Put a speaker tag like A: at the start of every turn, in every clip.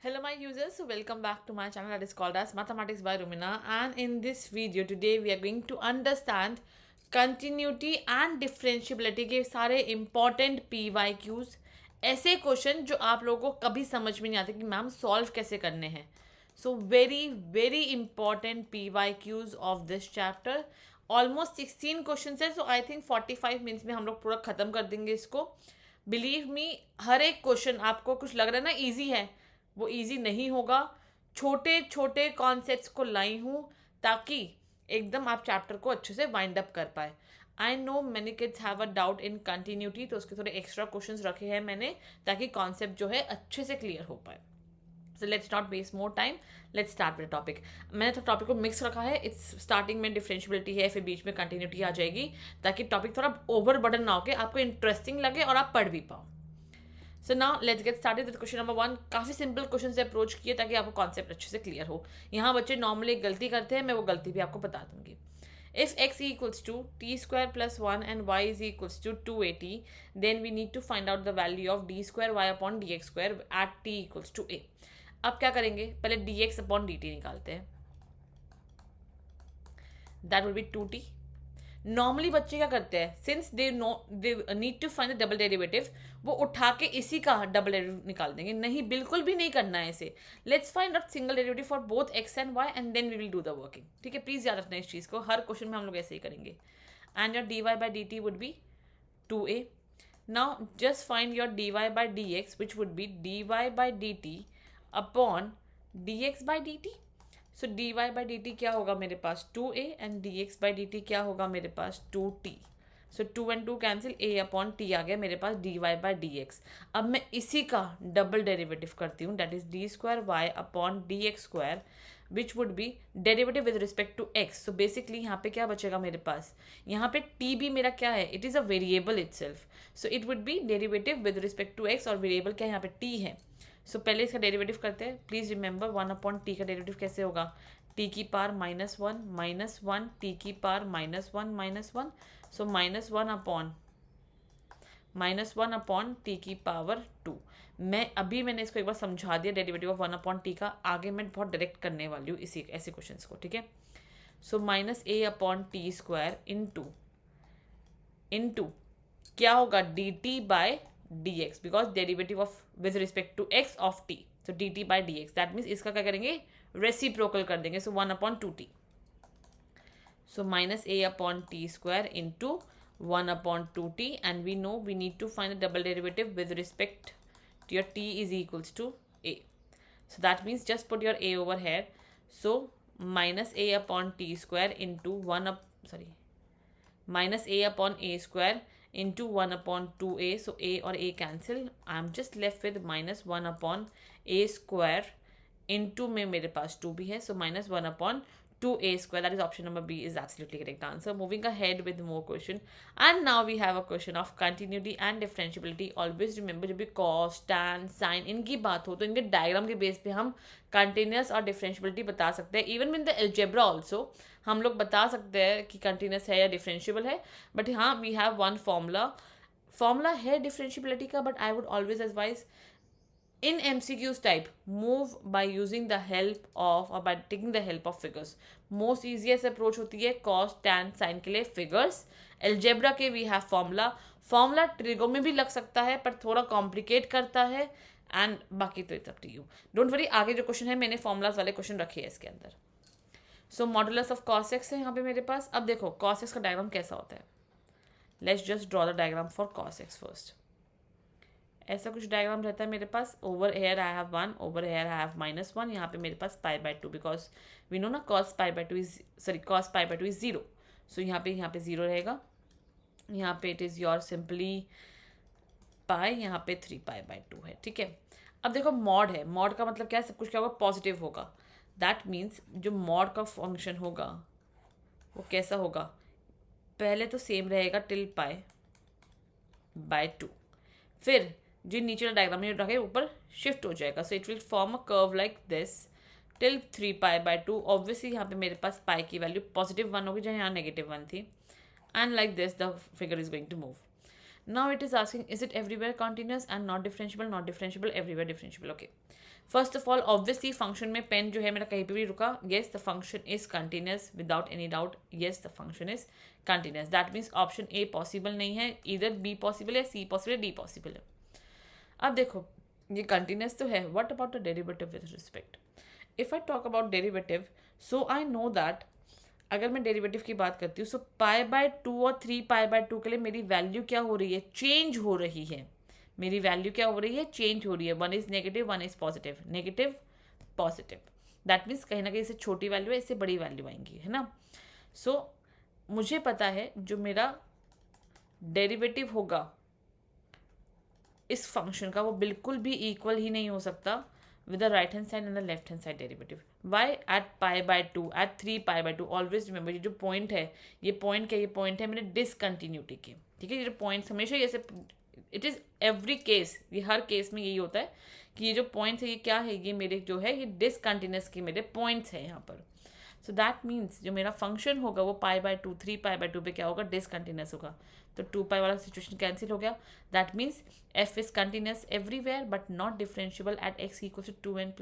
A: Hello my users, so welcome back to my channel that is called as Mathematics by Rumina, and in this video today we are going to understand continuity and differentiability के सारे important PYQs, ऐसे question जो आप लोगों को कभी समझ में नहीं आते कि मैम सॉल्व कैसे करने हैं. So very important PYQs of this chapter. Almost 16 question है, so I think 45 मिनट्स में हम लोग पूरा ख़त्म कर देंगे इसको. बिलीव मी, हर एक क्वेश्चन आपको कुछ लग रहा है ना ईजी है, वो इजी नहीं होगा. छोटे छोटे कॉन्सेप्ट्स को लाई हूँ ताकि एकदम आप चैप्टर को अच्छे से वाइंड अप कर पाए. I know many kids have a doubt in continuity, तो उसके थोड़े एक्स्ट्रा क्वेश्चंस रखे हैं मैंने ताकि कॉन्सेप्ट जो है अच्छे से क्लियर हो पाए. So let's not waste more time, let's start with topic. मैंने तो टॉपिक को मिक्स रखा है. इट्स स्टार्टिंग में डिफरेंशियबिलिटी है, फिर बीच में कंटिन्यूटी आ जाएगी ताकि टॉपिक थोड़ा ओवर बर्डन ना हो के आपको इंटरेस्टिंग लगे और आप पढ़ भी पाओ. सो now let's get started with question number 1. काफ़ी सिंपल क्वेश्चन से अप्रोच किए ताकि आपको कॉन्सेप्ट अच्छे से क्लियर हो. यहाँ बच्चे नॉर्मली एक गलती करते हैं, मैं वो गलती भी आपको बता दूंगी. If x equals to t square plus 1 and y is equals to 2at, then we need to find out the value of d square y upon dx square at t equals to a. अब क्या करेंगे, पहले dx upon dt निकालते हैं. That would be 2t. Normally बच्चे क्या करते हैं, since they need to find the double derivative, वो उठा के इसी का डबल डेरिवेटिव निकाल देंगे. नहीं, बिल्कुल भी नहीं करना है इसे. Let's find out single derivative for both x and y and then we will do the working. ठीक है, प्लीज याद रखना इस चीज़ को, हर क्वेश्चन में हम लोग ऐसे ही करेंगे. And your d Y by d t would be 2a. Now just find your d Y by D x which would be d Y by d t upon D x by d t. So d Y by d t क्या होगा मेरे पास 2a and d x by d t क्या होगा मेरे पास 2t. So 2 and 2 cancel, a upon t आ गया मेरे पास d Y by D x. अब मैं इसी का डबल डेरिवेटिव करती हूँ, that is d square Y upon D x square which would be derivative with respect to x. So basically यहाँ पे क्या बचेगा मेरे पास, यहाँ पे टी भी मेरा क्या है, it is a variable itself. So it would be derivative with respect to x, और वेरिएबल क्या यहाँ पे टी है. सो पहले इसका डेरिवेटिव करते हैं. प्लीज़ रिमेंबर 1 अपॉन टी का डेरिवेटिव कैसे होगा, टी की पावर -1 टी की पावर -1. सो -1 अपॉन टी की पावर 2. मैंने इसको एक बार समझा दिया डेरिवेटिव ऑफ 1 अपॉन टी का. आगे मैं बहुत डायरेक्ट करने वाली हूँ इसी ऐसे क्वेश्चन को. ठीक है, so -a upon t square into क्या होगा d t by d x, because derivative of with respect to x of t. So d t by D x, that means इसका क्या करेंगे, रेसिप्रोकल कर देंगे. So 1 upon 2t. So -a upon t square into 1 upon 2t, and we know we need to find the double derivative with respect to your t is equals to a. So that means just put your a over here. So minus a upon t square into minus a upon a square into 1 upon 2a. So a और a cancel. I'm just left with minus 1 upon a square into में मेरे पास 2 भी है. So minus 1 upon 2a square. That is option number B is absolutely correct answer. Moving ahead with more question. And now we have a question of continuity and differentiability. Always remember जब भी cos, tan, sin इनकी बात हो तो इनके diagram के base पे हम कंटिन्यूस और डिफरेंशियबिलिटी बता सकते हैं. Even with the algebra also हम लोग बता सकते हैं कि कंटिन्यूस है या डिफरेंशियबल है. बट हाँ, वी हैव वन फॉर्मूला है डिफरेंशियबिलिटी का. But I would always advise in MCQs type, move by using the help of or by taking the help of figures. Most easiest approach होती है cos, tan, sin के लिए figures. Algebra के we have formula trigo में भी लग सकता है पर थोड़ा कॉम्प्लिकेट करता है. एंड बाकी तो it's up to you. Don't worry, आगे जो क्वेश्चन है मैंने फॉर्मूलाज वाले क्वेश्चन रखे हैं इसके अंदर. सो मॉडुलस ऑफ cos x है यहाँ पे मेरे पास. अब देखो cos x का डायग्राम कैसा होता है. Let's just draw the diagram for cos x first. ऐसा कुछ डायग्राम रहता है मेरे पास. Over here I have 1, over here I have -1. यहाँ पे मेरे पास π/2, बिकॉज वी नो ना cos π/2 इज 0. सो यहाँ पे 0 रहेगा. यहाँ पे it is your simply pi, यहाँ पे 3π/2 है. ठीक है, अब देखो मॉड है. मॉड का मतलब क्या है, सब कुछ क्या होगा, पॉजिटिव होगा. दैट मीन्स जो मॉड का फंक्शन होगा वो कैसा होगा, पहले तो सेम रहेगा टिल π/2. फिर जो नीचे वाला डायग्राम में रखे ऊपर शिफ्ट हो जाएगा. So it will form a curve like this till 3π/2. Obviously यहाँ पे मेरे पास पाई की वैल्यू +1 होगी जहाँ यहाँ -1 थी. And like this the figure is going to move. Now it is asking, is it everywhere continuous and not differentiable, everywhere differentiable. Okay. First of all, obviously function में pen जो है मेरा कहीं पे भी रुका, yes the function is continuous without any doubt, yes the function is continuous. That means option A possible नहीं है, either B possible है, C possible है, D possible है. अब देखो ये कंटिन्यूस तो है, what about the derivative with respect. If I talk about derivative, so I know that अगर मैं डेरिवेटिव की बात करती हूँ, सो π/2 और 3π/2 के लिए मेरी वैल्यू क्या हो रही है, चेंज हो रही है. मेरी वैल्यू क्या हो रही है, चेंज हो रही है. One is negative, one is positive, negative positive. That means कहीं ना कहीं इससे छोटी वैल्यू है, इससे बड़ी वैल्यू आएंगी, है ना. सो मुझे पता है जो मेरा डेरिवेटिव होगा इस फंक्शन का, वो बिल्कुल भी इक्वल ही नहीं हो सकता with the right hand side and the left hand side derivative. Why? At π/2, at 3π/2. Always remember ये जो पॉइंट है, ये पॉइंट क्या, ये पॉइंट है मेरे डिसकंटिन्यूटी के. ठीक है, ये जो पॉइंट्स हमेशा जैसे इट इज़ एवरी केस, ये हर केस में यही होता है कि ये जो पॉइंट्स है ये क्या है, ये मेरे जो है ये डिसकंटिन्यूस के मेरे पॉइंट्स हैं यहाँ पर. सो दैट मीन्स जो मेरा फंक्शन होगा वो π/2, 3π/2 पे क्या होगा, डिसकंटिन्यूस होगा. तो 2π वाला सिचुएशन कैंसिल हो गया. That means f is continuous everywhere but not differentiable at x equal to 2n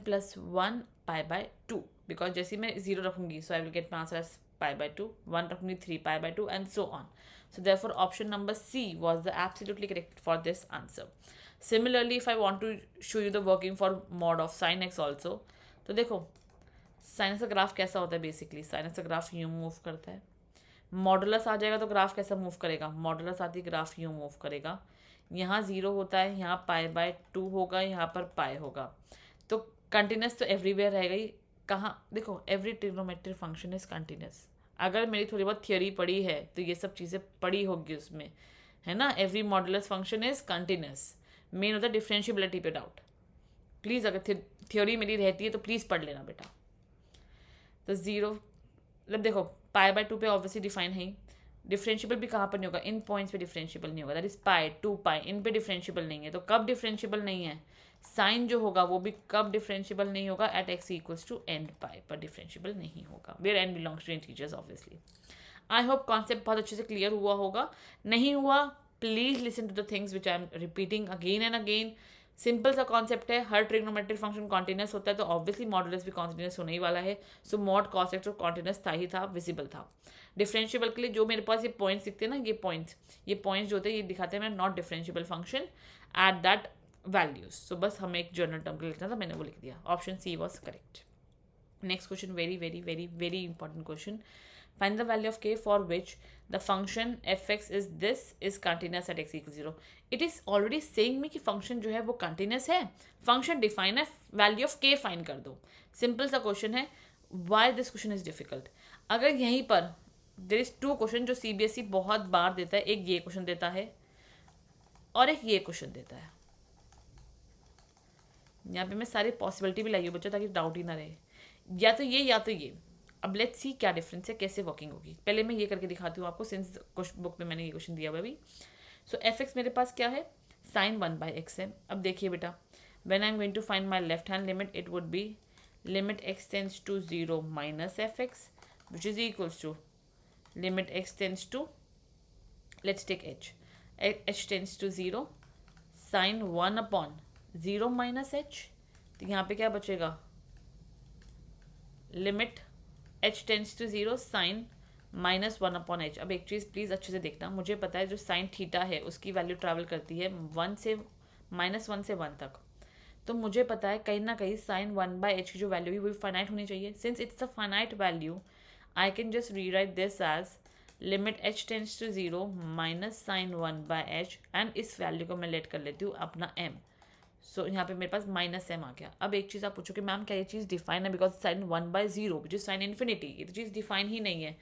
A: plus 1 π/2. Because जैसे मैं 0 रखूंगी, so I will get my answer as π/2, 1 रखूंगी 3π/2 and so on. So therefore option number C was the absolutely correct for this answer. Similarly, if I want to show you the working for mod of sin x also, तो देखो sinus का graph कैसा होता है. Basically sinus का graph यूँ move करता है. मॉडुलस आ जाएगा तो ग्राफ कैसा मूव करेगा, मॉडुलस आती ग्राफ यूँ मूव करेगा. यहाँ 0 होता है, यहाँ π/2 होगा, यहाँ पर पाई होगा. तो कंटिन्यूस तो एवरीवेयर रहेगा ही. कहाँ देखो, every trigonometric function is continuous. अगर मेरी थोड़ी बहुत थियोरी पढ़ी है तो ये सब चीज़ें पढ़ी होगी उसमें, है ना. Every modulus function is continuous. Main होता है डिफरेंशिएबिलिटी पे डाउट. प्लीज़ अगर थ्योरी मेरी रहती है तो प्लीज़ पढ़ लेना बेटा. तो 0 मतलब देखो π/2 पे ऑब्वियसली डिफाइन है. डिफरेंशिएबल भी कहाँ पर नहीं होगा, इन पॉइंट्स पे डिफरेंशिएबल नहीं होगा. दैट इज π, 2π, इन पे डिफरेंशिएबल नहीं है. तो कब डिफरेंशिएबल नहीं है, साइन जो होगा वो भी कब डिफरेंशिएबल नहीं होगा, at x equals to n pi पर डिफरेंशिएबल नहीं होगा, where n belongs to integers obviously. I hope concept बहुत अच्छे से क्लियर हुआ होगा. नहीं हुआ please listen to the things which I am repeating again and again. Simple सा कॉन्सेप्ट है, हर ट्रिग्नोमेट्रिक फंक्शन कॉन्टिन्यूस होता है तो ऑब्वियसली मॉडुलस भी कॉन्टिन्यूस होने ही वाला है. सो मॉड कॉस एक्स और कॉन्टिन्यूस था ही था, विजिबल था. डिफरेंशिएबल के लिए जो मेरे पास ये पॉइंट्स दिखते हैं ना, ये पॉइंट्स जो होते हैं ये दिखाते हैं मेरा not differentiable function at that values. So बस हमें एक जर्नल टर्म के लिखना था, मैंने वो लिख दिया. Option c was correct. Next question, very very very very important question. Find the value of k for which the function fx is continuous at x equals 0. It is already saying me कि function जो है वो continuous है. function define है, value of k find कर दो. Simple सा question है. why this question is difficult? अगर यहीं पर there is 2 क्वेश्चन जो CBSE बहुत बार देता है. एक ये क्वेश्चन देता है और एक ये क्वेश्चन देता है. यहाँ पे मैं सारी पॉसिबिलिटी भी लाई हूँ बच्चों, ताकि डाउट ही ना रहे. या तो ये या तो ये. अब लेट्स सी क्या डिफरेंस है, कैसे वर्किंग होगी. पहले मैं ये करके दिखाती हूँ आपको, सिंस बुक में मैंने ये क्वेश्चन दिया हुआ अभी. सो एफ एक्स मेरे पास क्या है, साइन 1/x है. अब देखिए बेटा, when I am going to find my left hand limit, it would be limit x tends to 0 minus fx which is equals to limit x tends to, let's take h tends to 0 sine 1/0 minus h. तो यहाँ पे क्या बचेगा, limit h tends to 0 sine -1/h. अब एक चीज़ please अच्छे से देखना, मुझे पता है जो साइन थीटा है उसकी वैल्यू ट्रैवल करती है -1 से 1 तक. तो मुझे पता है कहीं ना कहीं साइन 1/h की जो वैल्यू है वो फाइनाइट होनी चाहिए. Since it's a finite value, I can just rewrite this as limit h tends to 0 minus sine 1/h and इस वैल्यू को मैं लेट कर लेती हूँ अपना m. सो यहाँ पे मेरे पास -m आ गया. अब एक चीज़ आप पूछो कि मैम क्या ये चीज़ डिफाइन है, because sign 1/0 which is sine infinity, ये तो चीज़ डिफाइन ही नहीं है.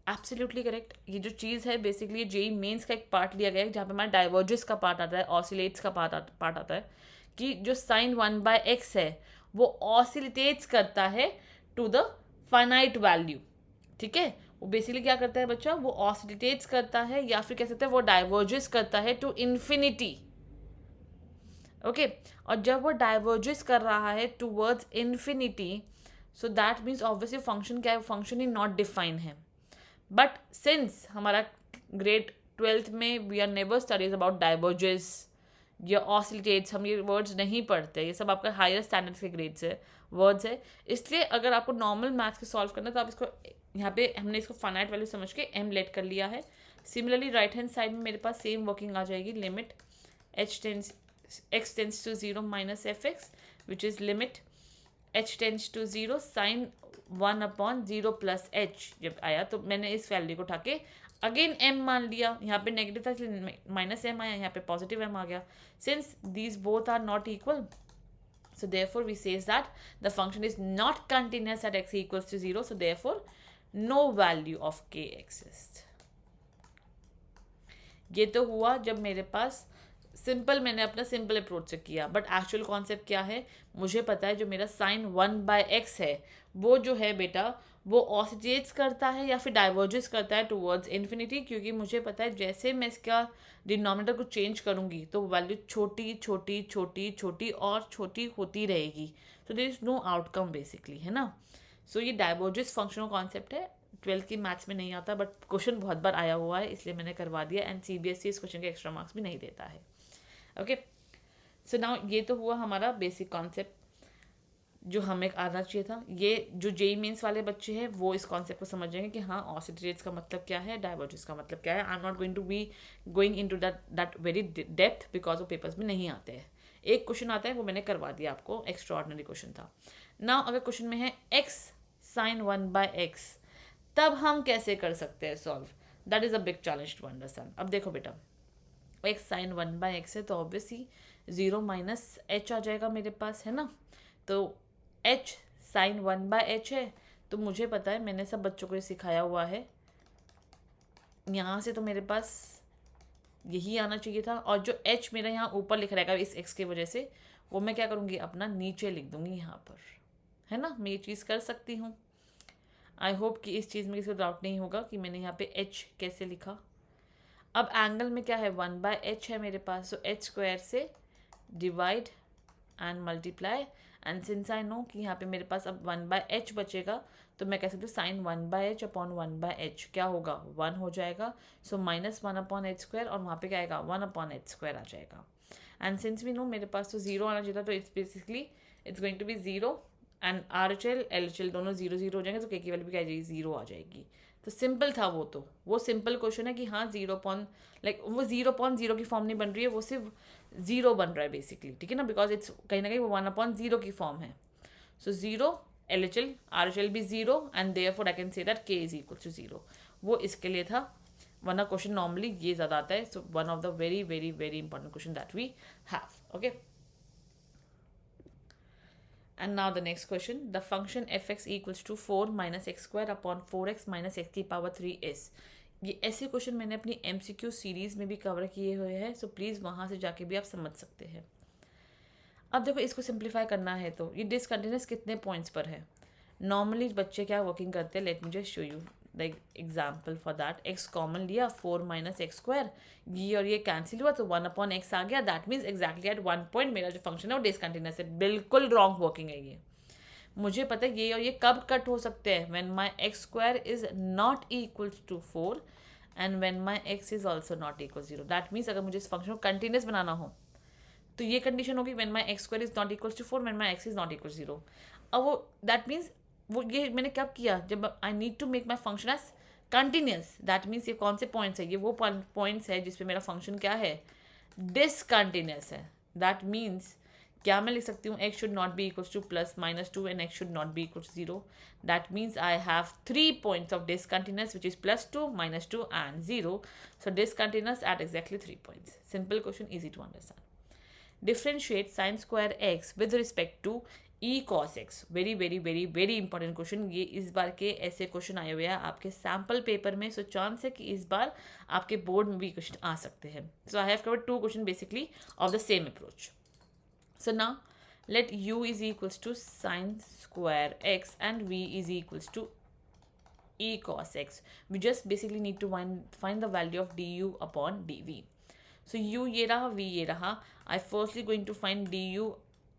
A: Absolutely correct. ये जो चीज़ है बेसिकली जेई मेंस का एक पार्ट लिया गया है जहाँ पे हमारा डाइवर्जेस का पार्ट आता है, ऑसिलेट्स का पार्ट आता है कि जो साइन 1/x है वो ऑसिलेट्स करता है टू द फाइनाइट वैल्यू. ठीक है, वो बेसिकली क्या करता है बच्चा, वो ऑसिलेट्स करता है या फिर कह सकते हैं वो डाइवर्जेस करता है टू इन्फिनिटी. ओके और जब वो डाइवर्जेस कर रहा है towards infinity, so that means obviously function क्या है, फंक्शन ही नॉट डिफाइन है. बट सिंस हमारा ग्रेड 12th में we are never studies about diverges या ऑसिलेट्स, हम ये वर्ड्स नहीं पढ़ते, ये सब आपका हायर स्टैंडर्ड्स के ग्रेड्स है वर्ड्स है। इसलिए अगर आपको नॉर्मल मैथ्स के सॉल्व करना है तो आप इसको यहाँ पे हमने इसको फाइनाइट वैल्यू समझ के एम लेट कर लिया है। सिमिलरली राइट हैंड साइड में मेरे पास सेम वर्किंग आ जाएगी, limit x tends to 0 minus f x which is limit h tends to 0 sine 1/0 plus h जब आया तो मैंने इस वैल्यू को उठा के अगेन m मान लिया, यहाँ पे नेगेटिव था इसलिए माइनस m आया, यहाँ पे पॉजिटिव m आ गया। Since these both are not equal, so therefore we says that the function is not continuous at x equals to 0, so therefore no value of k exists। ये तो हुआ जब मेरे पास सिंपल, मैंने अपना सिंपल अप्रोच से किया, बट एक्चुअल कॉन्सेप्ट क्या है, मुझे पता है जो मेरा साइन 1/x है वो जो है बेटा वो ऑसिलेट्स करता है या फिर डाइवर्जेस करता है टुवर्ड्स इन्फिनिटी, क्योंकि मुझे पता है जैसे मैं इसका डिनोमिनेटर को चेंज करूँगी तो वैल्यू छोटी छोटी छोटी छोटी और छोटी होती रहेगी, तो there is no outcome basically, है ना। सो ये डाइवर्जेस फंक्शनल कॉन्सेप्ट है, 12th की मैथ्स में नहीं आता बट क्वेश्चन बहुत बार आया हुआ है इसलिए मैंने करवा दिया, एंड CBSE इस क्वेश्चन के एक्स्ट्रा मार्क्स भी नहीं देता है। ओके, सो नाउ ये तो हुआ हमारा बेसिक कॉन्सेप्ट जो हमें आना चाहिए था। ये जो जेई मेंस वाले बच्चे हैं वो इस कॉन्सेप्ट को समझ जाएंगे कि हाँ ऑसिलेट्स का मतलब क्या है, डाइवर्जेंस का मतलब क्या है। I am not going to be going into that very depth because वो पेपर्स में नहीं आते हैं। एक क्वेश्चन आता है वो मैंने करवा दिया आपको, एक्स्ट्रा ऑर्डिनरी क्वेश्चन था। नाउ अगर क्वेश्चन में है x साइन 1/x, तब हम कैसे कर सकते हैं solve, that is a big challenge to understand. अब देखो बेटा x साइन 1/x है तो ऑब्वियसली 0 माइनस h आ जाएगा मेरे पास, है ना। तो h साइन 1/h है तो मुझे पता है, मैंने सब बच्चों को ये सिखाया हुआ है, यहाँ से तो मेरे पास यही आना चाहिए था, और जो h मेरा यहाँ ऊपर लिख रहेगा इस x की वजह से वो मैं क्या करूँगी अपना नीचे लिख दूँगी यहाँ पर, है ना। मैं ये चीज़ कर सकती हूँ। आई होप कि इस चीज़ में किसी को डाउट नहीं होगा कि मैंने यहाँ पे h कैसे लिखा। अब एंगल में क्या है 1/h है मेरे पास, सो h स्क्वायर से divide and multiply, and since I know कि यहाँ पे मेरे पास अब 1/h बचेगा तो मैं कह सकती हूँ साइन 1/h अपॉन 1/h क्या होगा 1 हो जाएगा, सो माइनस 1/h स्क्वायर, और वहाँ पे क्या आएगा 1/h स्क्वायर आ जाएगा। एंड सिंस वी नो मेरे पास तो 0 आना चाहिए था, तो it's basically it's going to be 0, and RHL LHL दोनों 0 0 हो जाएंगे, तो k की वैल्यू भी क्या आ जाएगी 0 आ जाएगी। तो सिंपल था वो सिंपल क्वेश्चन है कि हाँ 0 लाइक वो 0.0 की फॉर्म नहीं बन रही है, वो सिर्फ 0 बन रहा है बेसिकली, ठीक है ना, बिकॉज इट्स कहीं ना कहीं वो 1/0 की फॉर्म है। सो 0 LHL RHL भी 0 and therefore I can say that k is equal to 0, वो इसके लिए था, वरना क्वेश्चन नॉर्मली ये ज़्यादा आता है। So one of the very very very important question that we have. Okay, and now the next question, the function fx equals to 4 minus x square upon 4x minus x की power 3 is। ये ऐसे question मैंने अपनी MCQ series में भी cover किए हुए हैं, सो प्लीज़ वहाँ से जाके भी आप समझ सकते हैं। अब देखो इसको सिंप्लीफाई करना है तो ये डिसकंटिन्यूस कितने पॉइंट्स पर है। नॉर्मली बच्चे क्या वर्किंग करते हैं, let me just show you the example for that. x common लिया 4 माइनस एक्स स्क्वायर, ये और ये कैंसिल हुआ तो 1/x आ गया, that means exactly at 1 point मेरा जो फंक्शन है वो डिसकंटिन्यूस है। बिल्कुल रॉन्ग वर्किंग है ये, मुझे पता है ये और ये कब कट हो सकते हैं, when my x square is not equals to 4 and when my x is also not equal 0। That मीन्स अगर मुझे इस फंक्शन को कंटिन्यूस बनाना हो तो ये कंडीशन होगी when my x square is not equal to 4 when my x is not equal 0। अब वो दैट मीन्स वो ये मैंने कब किया, जब I need to make my function as continuous. That means ये कौन से पॉइंट्स है, ये वो पॉइंट्स है जिसपे मेरा फंक्शन क्या है डिसकंटिन्यूस है। दैट मीन्स क्या मैं लिख सकती हूँ x should not be equals to plus minus 2 and x should not be equals 0। That means I have 3 points of discontinuous which is +2 -2 and 0। So discontinuous at exactly 3 points. Simple question, easy to understand. Differentiate sine square x with respect to e cos x। Very very very very important question, ये इस बार के ऐसे question आए हुए हैं आपके sample paper में, सो chance है कि इस बार आपके बोर्ड में भी क्वेश्चन आ सकते हैं। So I have covered 2 question basically of the same approach. So now let u is equals to sine square x and v is equals to e cos x. We just basically need to find the value of du upon dv. So u ये रहा, v ये रहा। I firstly going to find du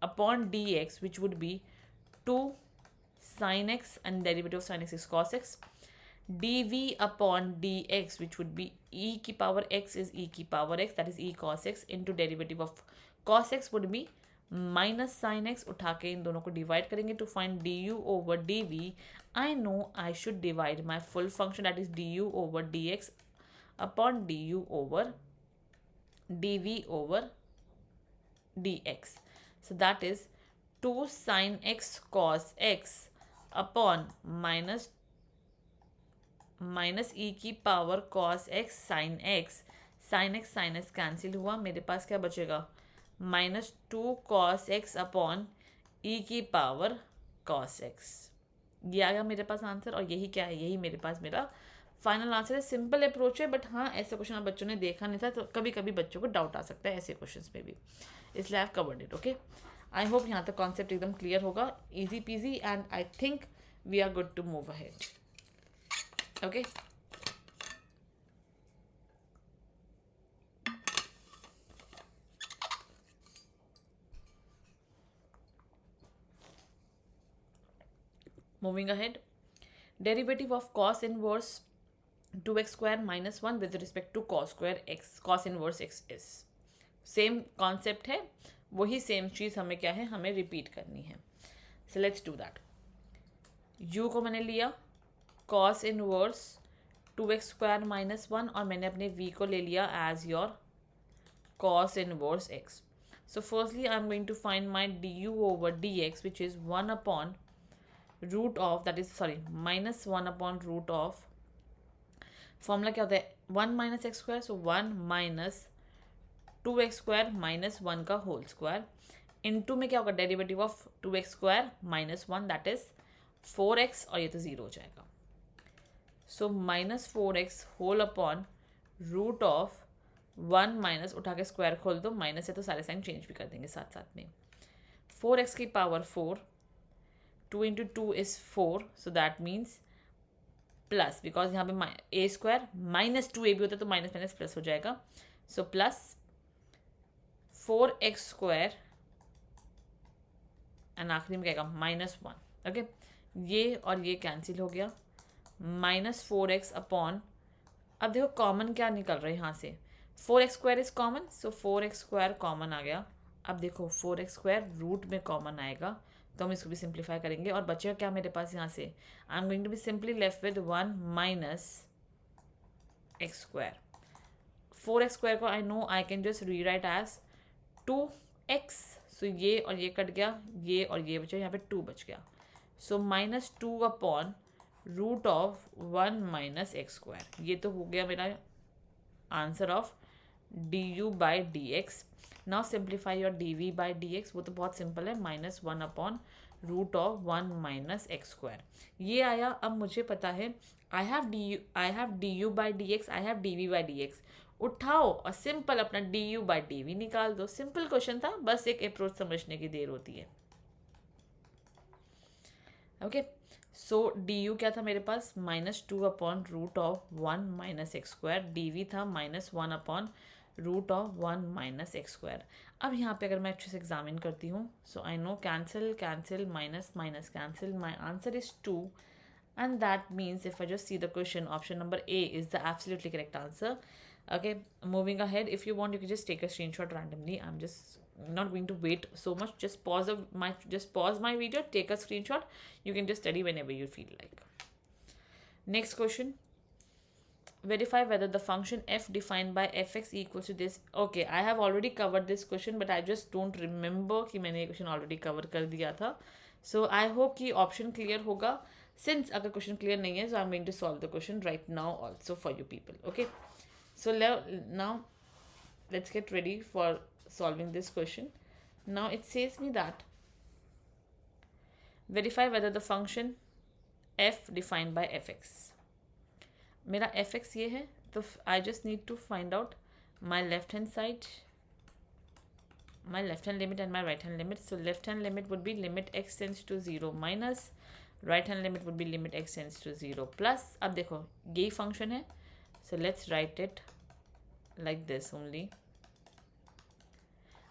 A: upon dx which would be 2 sin x and derivative of sin x is cos x dv upon dx, which would be e की power x is e की power x, that is e cos x, into derivative of cos x would be minus sine x. उठा के इन दोनों को divide करेंगे to find d u over d v. I know I should divide my full function, that is d u over d x upon d u over d v over d x. So that is 2 sin x cos x upon minus e की power cos x sin x. sin x cancel हुआ, मेरे पास क्या बचेगा? -2 cos x upon ई की power cos x. ये आ गया मेरे पास आंसर. और यही क्या है? यही मेरे पास मेरा फाइनल आंसर है. सिंपल अप्रोच है, बट हाँ ऐसे क्वेश्चन बच्चों ने देखा नहीं था, तो कभी कभी बच्चों को डाउट आ सकता है ऐसे क्वेश्चन पे भी, इसलिए I have covered it. Okay, I hope यहाँ तक कॉन्सेप्ट एकदम क्लियर होगा. Easy peasy, and I think we are good to move ahead. Okay, moving ahead, derivative of cos inverse 2x square minus 1 with respect to cos square x, cos inverse x is same concept है. वही same चीज़ हमें क्या है, हमें repeat करनी है. सो let's do that. u को मैंने लिया cos inverse 2x square minus 1, और मैंने अपने v को ले लिया as your cos inverse x. So firstly I am going to find my du over dx which is 1 upon root of, that is sorry minus 1 upon root of, formula क्या होता है? 1 minus x square. So 1 minus 2x square minus 1 का whole square into में क्या होगा? Derivative of 2x square minus 1, that is 4x, और ये तो 0 हो जाएगा. So minus 4x whole upon root of 1 minus, उठा के स्क्वायर खोल दो, माइनस है तो सारे साइन चेंज भी कर देंगे साथ साथ में. 4x की power 4, 2 into 2 is 4, so that means plus, because यहाँ पे ए स्क्वायर माइनस 2a भी होता है तो माइनस माइनस प्लस हो जाएगा. So plus 4x square and आखिरी में क्या आएगा? -1. ओके, ये और ये कैंसिल हो गया. -4x अपॉन, अब देखो कॉमन क्या निकल रहा है यहाँ से? 4x square is common, so 4x square common आ गया. अब देखो 4x स्क्वायर रूट में कॉमन आएगा, तो हम इसको भी सिंप्लीफाई करेंगे और बचेगा क्या मेरे पास यहाँ से? I am going to be simply left with 1 minus x square. 4x square को I know I can just rewrite as 2x. So ये और ये कट गया, ये और ये बचा, यहाँ पे 2 बच गया. So -2 upon root of 1 minus x square. ये तो हो गया मेरा answer of du by D x. Now simplify your dv by D x. वो तो बहुत सिंपल है, -1 upon root of 1 minus x square. ये आया. अब मुझे पता है I have du by D x, I have dv by D x. उठाओ और सिंपल अपना du बाई dv निकाल दो. सिंपल क्वेश्चन था, बस एक अप्रोच समझने की देर होती है. ओके, सो du क्या था मेरे पास? -2 upon root of 1 minus x square. dv था -1 upon root of 1 minus x square. अब यहाँ पे अगर मैं अच्छे से एग्जामिन करती हूँ, so I know cancel cancel minus minus cancel, my answer is 2. And that means if I just see the question, option number A is the absolutely correct answer. Okay, moving ahead, if you want you can just take a screenshot randomly. I'm just not going to wait so much. Just pause my video, take a screenshot. You can just study whenever you feel like. Next question, verify whether the function f defined by fx equals to this. Okay, I have already covered this question, but I just don't remember कि मैंने ये question already cover कर दिया था. So I hope कि option clear होगा. Since अगर question clear नहीं है, so I'm going to solve the question right now also for you people. Okay, so now let's get ready for solving this question. Now it says me that verify whether the function f defined by fx. मेरा fx ये है, तो I just need to find out my left hand side, my left hand limit and my right hand limit. So left hand limit would be limit x tends to 0 minus, right hand limit would be limit x tends to 0 plus. अब देखो यही function है, so let's write it like this only.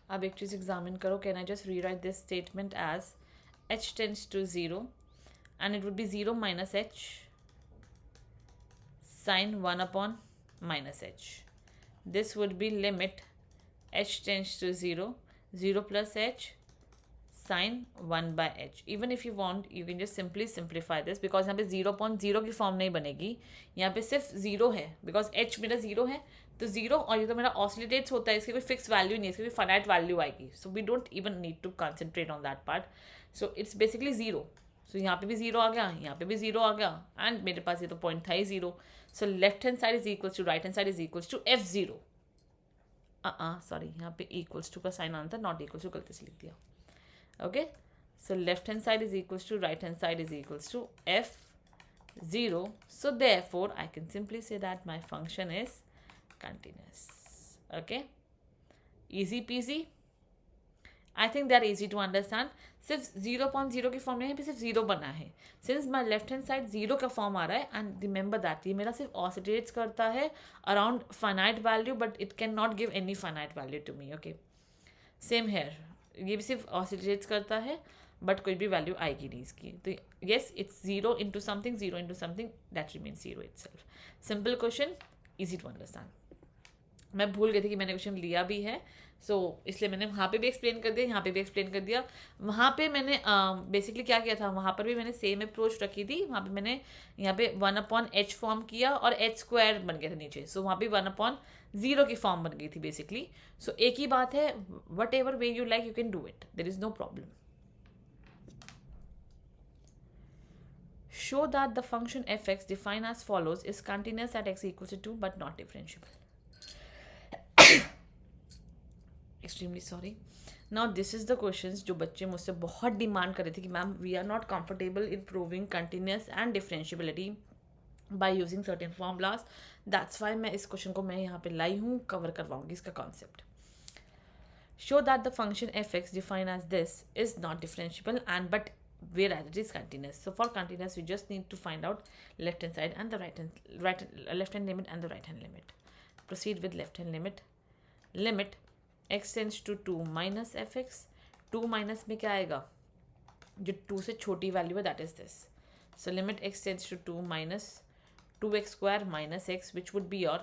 A: अब एक चीज़ examine करो, can I just rewrite this statement as h tends to 0 and it would be 0 minus h sine 1 upon minus h. This would be limit h tends to 0, 0 plus h sine 1 by h. Even if you want, you can just simply simplify this, because यहाँ पे 0.0 की form नहीं बनेगी, यहाँ पे सिर्फ 0 है, because h मेरा 0 है, तो 0, और ये तो मेरा ऑसिलेटेट्स होता है, इसकी कोई फिक्स वैल्यू नहीं है, इसकी कोई फाइनाइट वैल्यू आएगी. So we don't even need to concentrate on that part. So it's basically 0. So यहाँ पे भी 0 आ गया, यहाँ पे भी 0 आ गया, एंड मेरे पास ये तो पॉइंट था ही 0. So left hand side is equals to right hand side is equals to f0. Sorry, यहाँ पे इक्वल्स टू का साइन आना था, नॉट इक्वल्स टू गलती से लिख दिया. Okay, so left hand side is equals to right hand side is equals to f0. So therefore I can simply say that my function is continuous. Okay, easy peasy. I think they are easy to understand. सिर्फ 0.0 की form यहाँ पे सिर्फ 0 बना है. Since my left hand side 0 का form आ रहा है, एंड रिमेंबर दैट ये मेरा सिर्फ ऑसिलेट्स करता है around finite value, but it can not give any finite value to me. Okay, same here, ये भी सिर्फ ऑसिलेट्स करता है, बट कोई भी वैल्यू आएगी नहीं इसकी. तो yes, it's 0 into something, 0 into something, that remains 0 itself. Simple question, easy to understand. मैं भूल गई थी कि मैंने क्वेश्चन लिया भी है, सो इसलिए मैंने वहाँ पे भी एक्सप्लेन कर दिया, यहाँ पे भी एक्सप्लेन कर दिया. वहाँ पे मैंने बेसिकली क्या किया था, वहाँ पर भी मैंने सेम अप्रोच रखी थी. वहाँ पे मैंने यहाँ पे 1/h फॉर्म किया और h² बन गया था नीचे. सो वहाँ पे 1/0 की फॉर्म बन गई थी बेसिकली. सो एक ही बात है, whatever way you like you can do it, there is no problem. Show that the function fx defined as follows is continuous at x equals to 2 but not differentiable. Extremely sorry. Now this is the questions जो बच्चे मुझसे बहुत demand कर रहे थे कि ma'am we are not comfortable in proving continuous and differentiability by using certain formulas. That's why मैं इस क्वेश्चन को मैं यहाँ पे लाई हूँ, कवर करवाऊंगी इसका concept. Show that the function fx defined as this is not differentiable and but whereas it is continuous. So for continuous, we just need to find out left hand side and the left hand limit and the right hand limit. Proceed with left hand limit. Limit x tends to 2 minus fx. 2 minus में क्या आएगा, जो 2 से छोटी value है, that is this. So limit x tends to 2 minus 2x square minus x, which would be your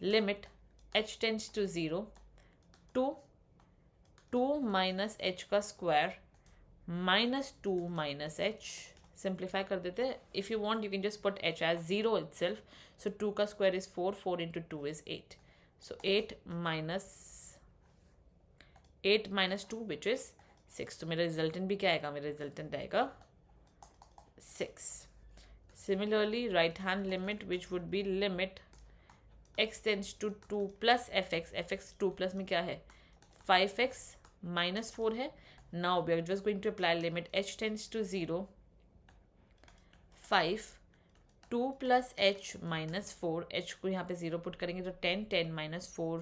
A: limit h tends to 0 to 2 minus h का square minus 2 minus h. Simplify कर देते हैं. If you want you can just put h as 0 itself. So 2 का square is 4, 4 into 2 is 8. So 8 minus 2 which is 6. तो मेरा resultant भी क्या आएगा, मेरा रिजल्टेंट आएगा 6. Similarly right hand limit which would be limit x tends to 2 plus fx. fx 2 plus में क्या है, 5x minus 4 है. Now we are just going to apply limit h tends to 0, 5, 2 plus h minus 4. h को यहाँ पे 0 put करेंगे तो 10, 10 minus 4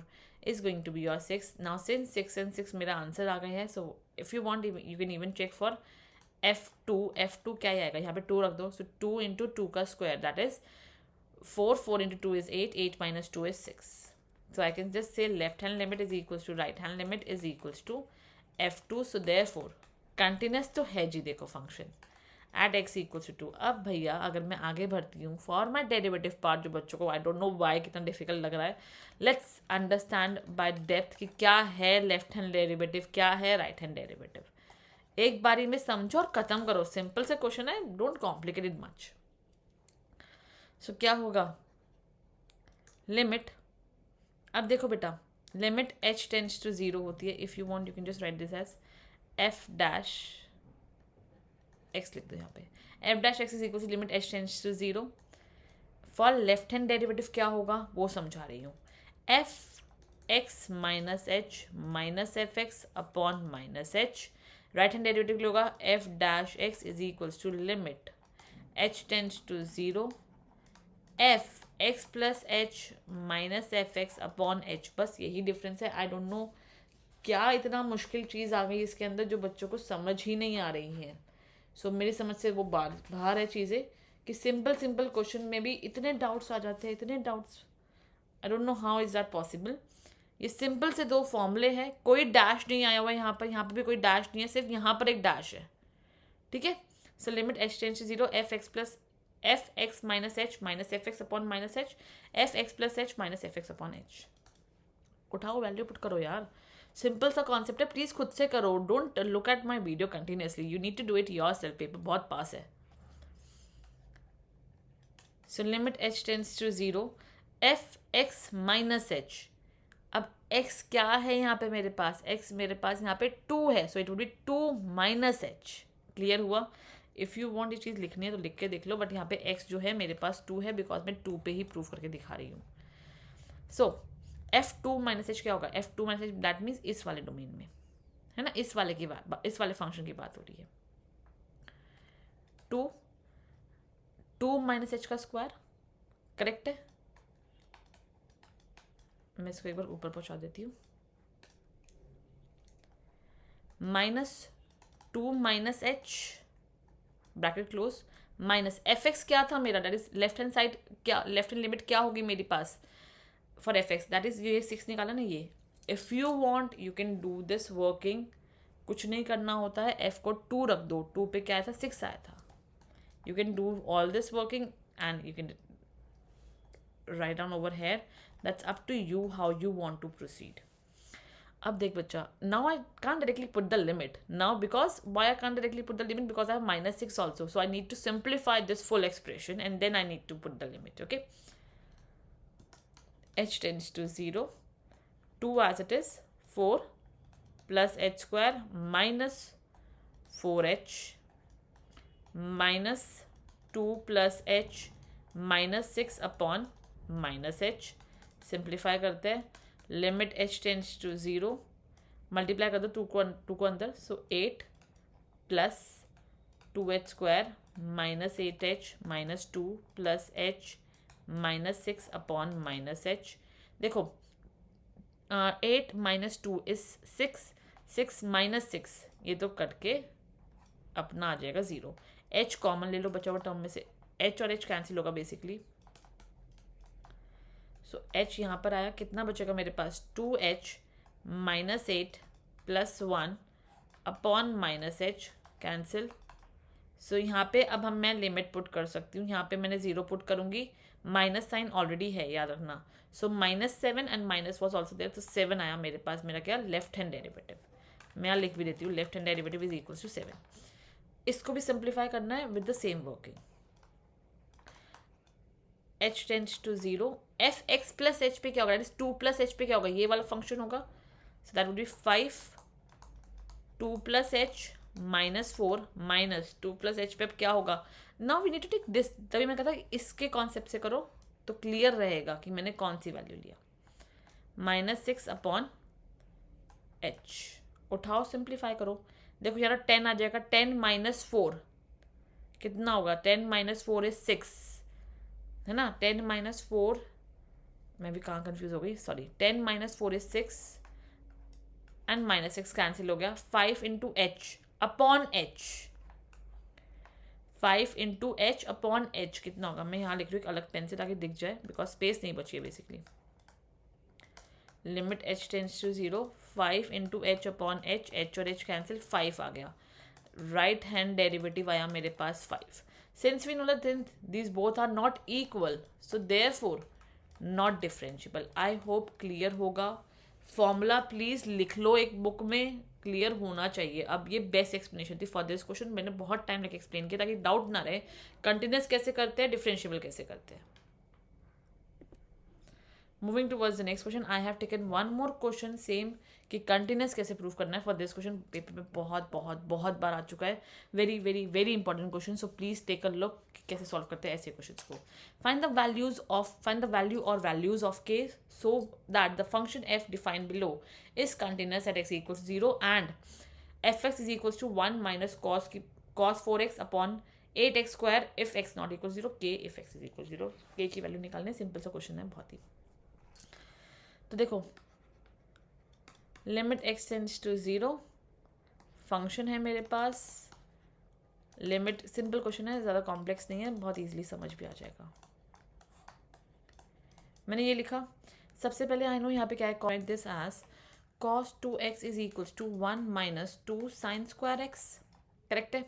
A: is going to be your 6. Now since 6 and 6 मेरा आंसर आ गए हैं, so if you want you can even check for f2. f2 क्या आएगा, यहाँ पे 2 रख दो. So 2 into 2 का square that is 4, 4 into 2 is 8, 8 minus 2 is 6. So I can just say left hand limit is equals to right hand limit is equals to f2. So therefore continuous तो है जी, देखो function at x equals to 2. अब भैया अगर मैं आगे बढ़ती हूँ फॉर माई डेरिवेटिव पार्ट, जो बच्चों को आई डोंट नो वाई कितना डिफिकल्ट लग रहा है, लेट्स अंडरस्टैंड बाय डेप्थ कि क्या है लेफ्ट हैंड डेरिवेटिव, क्या है राइट हैंड डेरिवेटिव. एक बारी में समझो और खत्म करो. सिंपल से क्वेश्चन है, डोंट कॉम्प्लिकेट इट मच. सो क्या होगा, लिमिट, अब देखो बेटा लिमिट h टेंड्स टू 0 होती है. If you want you can just write this as f dash x लिख दो यहाँ पे. f dash x is equal to limit h tends to 0. For left hand derivative क्या होगा वो समझा रही हूँ. f x minus h minus f x upon minus h. Right hand derivative होगा f dash x is equals to limit h tends to 0 f x plus h minus f x upon h. बस यही difference है. आई don't no क्या इतना मुश्किल चीज़ आ गई इसके अंदर जो बच्चों को समझ ही नहीं आ रही है. सो मेरी समझ से वो बाहर है चीज़ें कि सिंपल क्वेश्चन में भी इतने डाउट्स आ जाते हैं, इतने doubts. I don't know how is that possible. ये सिंपल से 2 फॉर्मूले हैं, कोई डैश नहीं आया हुआ है यहाँ पर भी कोई डैश नहीं है, सिर्फ यहाँ पर एक डैश है. ठीक है. So limit h tends to 0 f x plus f x minus h minus f x upon minus h, f x plus h minus f x upon h. उठाओ वैल्यू पुट करो यार, सिंपल सा concept है, please खुद से करो, don't look at my video continuously, you need to do it yourself, paper बहुत पास है। So limit h tends to 0, f x minus h, अब x क्या है यहाँ पे मेरे पास, x मेरे पास यहाँ पे 2 है, सो it would B 2 minus H. Clear हुआ? इफ़ यू वांट ये चीज़ लिखनी है तो लिख के देख लो, बट यहाँ पे x जो है मेरे पास 2 है, बिकॉज मैं 2 पे ही प्रूव करके दिखा रही हूँ। सो f2 माइनस एच क्या होगा, f2 minus H that means इस वाले डोमेन में, है ना, इस वाले की बात, इस वाले फंक्शन की बात हो रही है। 2 माइनस एच का स्क्वायर, करेक्ट है। मैं इसको एक बार ऊपर पहुंचा देती हूँ, -2 minus h bracket close minus f x क्या था मेरा, that is left hand side, क्या लेफ्ट हैंड लिमिट क्या होगी मेरे पास for f x, that is ये 6 निकाला ना ये। If you want you can do this working, कुछ नहीं करना होता है, एफ को 2 रख दो, 2 पे क्या आया था, 6 आया था। You can do all this working and you can write down over here, that's up to you how you want to proceed. अब देख बच्चा, now I can't directly put the limit now, because why I can't directly put the limit, because I have -6 also, so I need to simplify this full expression and then I need to put the limit. Okay, h tends to 0, 2 as it is, 4 plus h square minus 4h minus 2 plus h minus 6 upon minus h. Simplify करते हैं, limit h tends to 0, multiply कर दो 2 को अंदर, so 8 plus 2h square minus 8h minus 2 plus h minus 6 upon minus h. देखो 8 minus 2 is 6, 6 minus 6 ये तो cut के अपना आ जाएगा 0, h कॉमन ले लो बचा हुआ टर्म में से, h और h कैंसिल होगा बेसिकली, सो h यहाँ पर आया, कितना बचेगा मेरे पास, 2h minus 8 plus 1 upon minus h, cancel. So यहाँ पे अब मैं लिमिट पुट कर सकती हूँ, यहाँ पे मैंने 0 पुट करूँगी, माइनस साइन ऑलरेडी है याद रखना, so -7 and minus was also there, तो 7 आया मेरे पास, मेरा क्या, लेफ्ट हैंड डेरिवेटिव। मैं यहाँ लिख भी देती हूँ, left hand derivative is equal to 7। इसको भी सिंप्लीफाई करना है with the same working, h tends to 0, f x plus h पे क्या होगा, 2 प्लस एच पे क्या होगा, ये वाला फंक्शन होगा, so that would be 5, 2 plus h minus 4 minus 2 plus h पे क्या होगा, now we need to take this, तभी मैं कहता इसके कॉन्सेप्ट से करो तो क्लियर रहेगा कि मैंने कौन सी वैल्यू लिया, -6 अपॉन एच। उठाओ सिंप्लीफाई करो, देखो यार 10 आ जाएगा, 10 माइनस 4 कितना होगा, 10 माइनस 4 इज 6, है ना, 10 माइनस 4, मैं भी कहाँ कंफ्यूज हो गई, sorry, 10 minus 4 is 6 and minus 6 cancel हो गया, 5 into h upon H, 5 into h upon H कितना होगा, मैं यहाँ लिख रही हूँ एक अलग पेन से ताकि दिख जाए, बिकॉज स्पेस नहीं बची है basically. Limit h tends to 0, 5 into h upon h, h और एच कैंसिल, 5 आ गया, राइट हैंड डेरिवेटिव आया मेरे पास 5। Since we know that these both are not equal, so therefore not differentiable. I hope clear होगा। Formula please लिख लो एक book में, क्लियर होना चाहिए। अब ये बेस्ट एक्सप्लेनेशन थी फॉर दिस क्वेश्चन, मैंने बहुत टाइम लेके एक्सप्लेन किया ताकि डाउट ना रहे, कंटिन्यूस कैसे करते हैं, डिफरेंशिएबल कैसे करते हैं। Moving towards the next question, I have taken one more question same कि कंटिन्यूस कैसे प्रूव करना है। फॉर दिस क्वेश्चन पेपर में बहुत बहुत बहुत बार आ चुका है, very very very important question, so please take a look कैसे सॉल्व करते हैं ऐसे क्वेश्चंस को। फाइंड द वैल्यू और values of k so that the function f defined below is continuous at x equals 0 and f x is equals to 1 minus cos 4x upon 8x square if x not equal 0, k if x is equal 0। के की value निकालने, simple सा question है बहुत ही। तो देखो limit x tends to 0, function है मेरे पास, लिमिट, सिंपल क्वेश्चन है, ज़्यादा कॉम्प्लेक्स नहीं है, बहुत इजीली समझ भी आ जाएगा। मैंने ये लिखा, सबसे पहले आई नो यहाँ पे क्या है, quote this as cos 2x is equals to 1 minus 2 sine square x, correct है।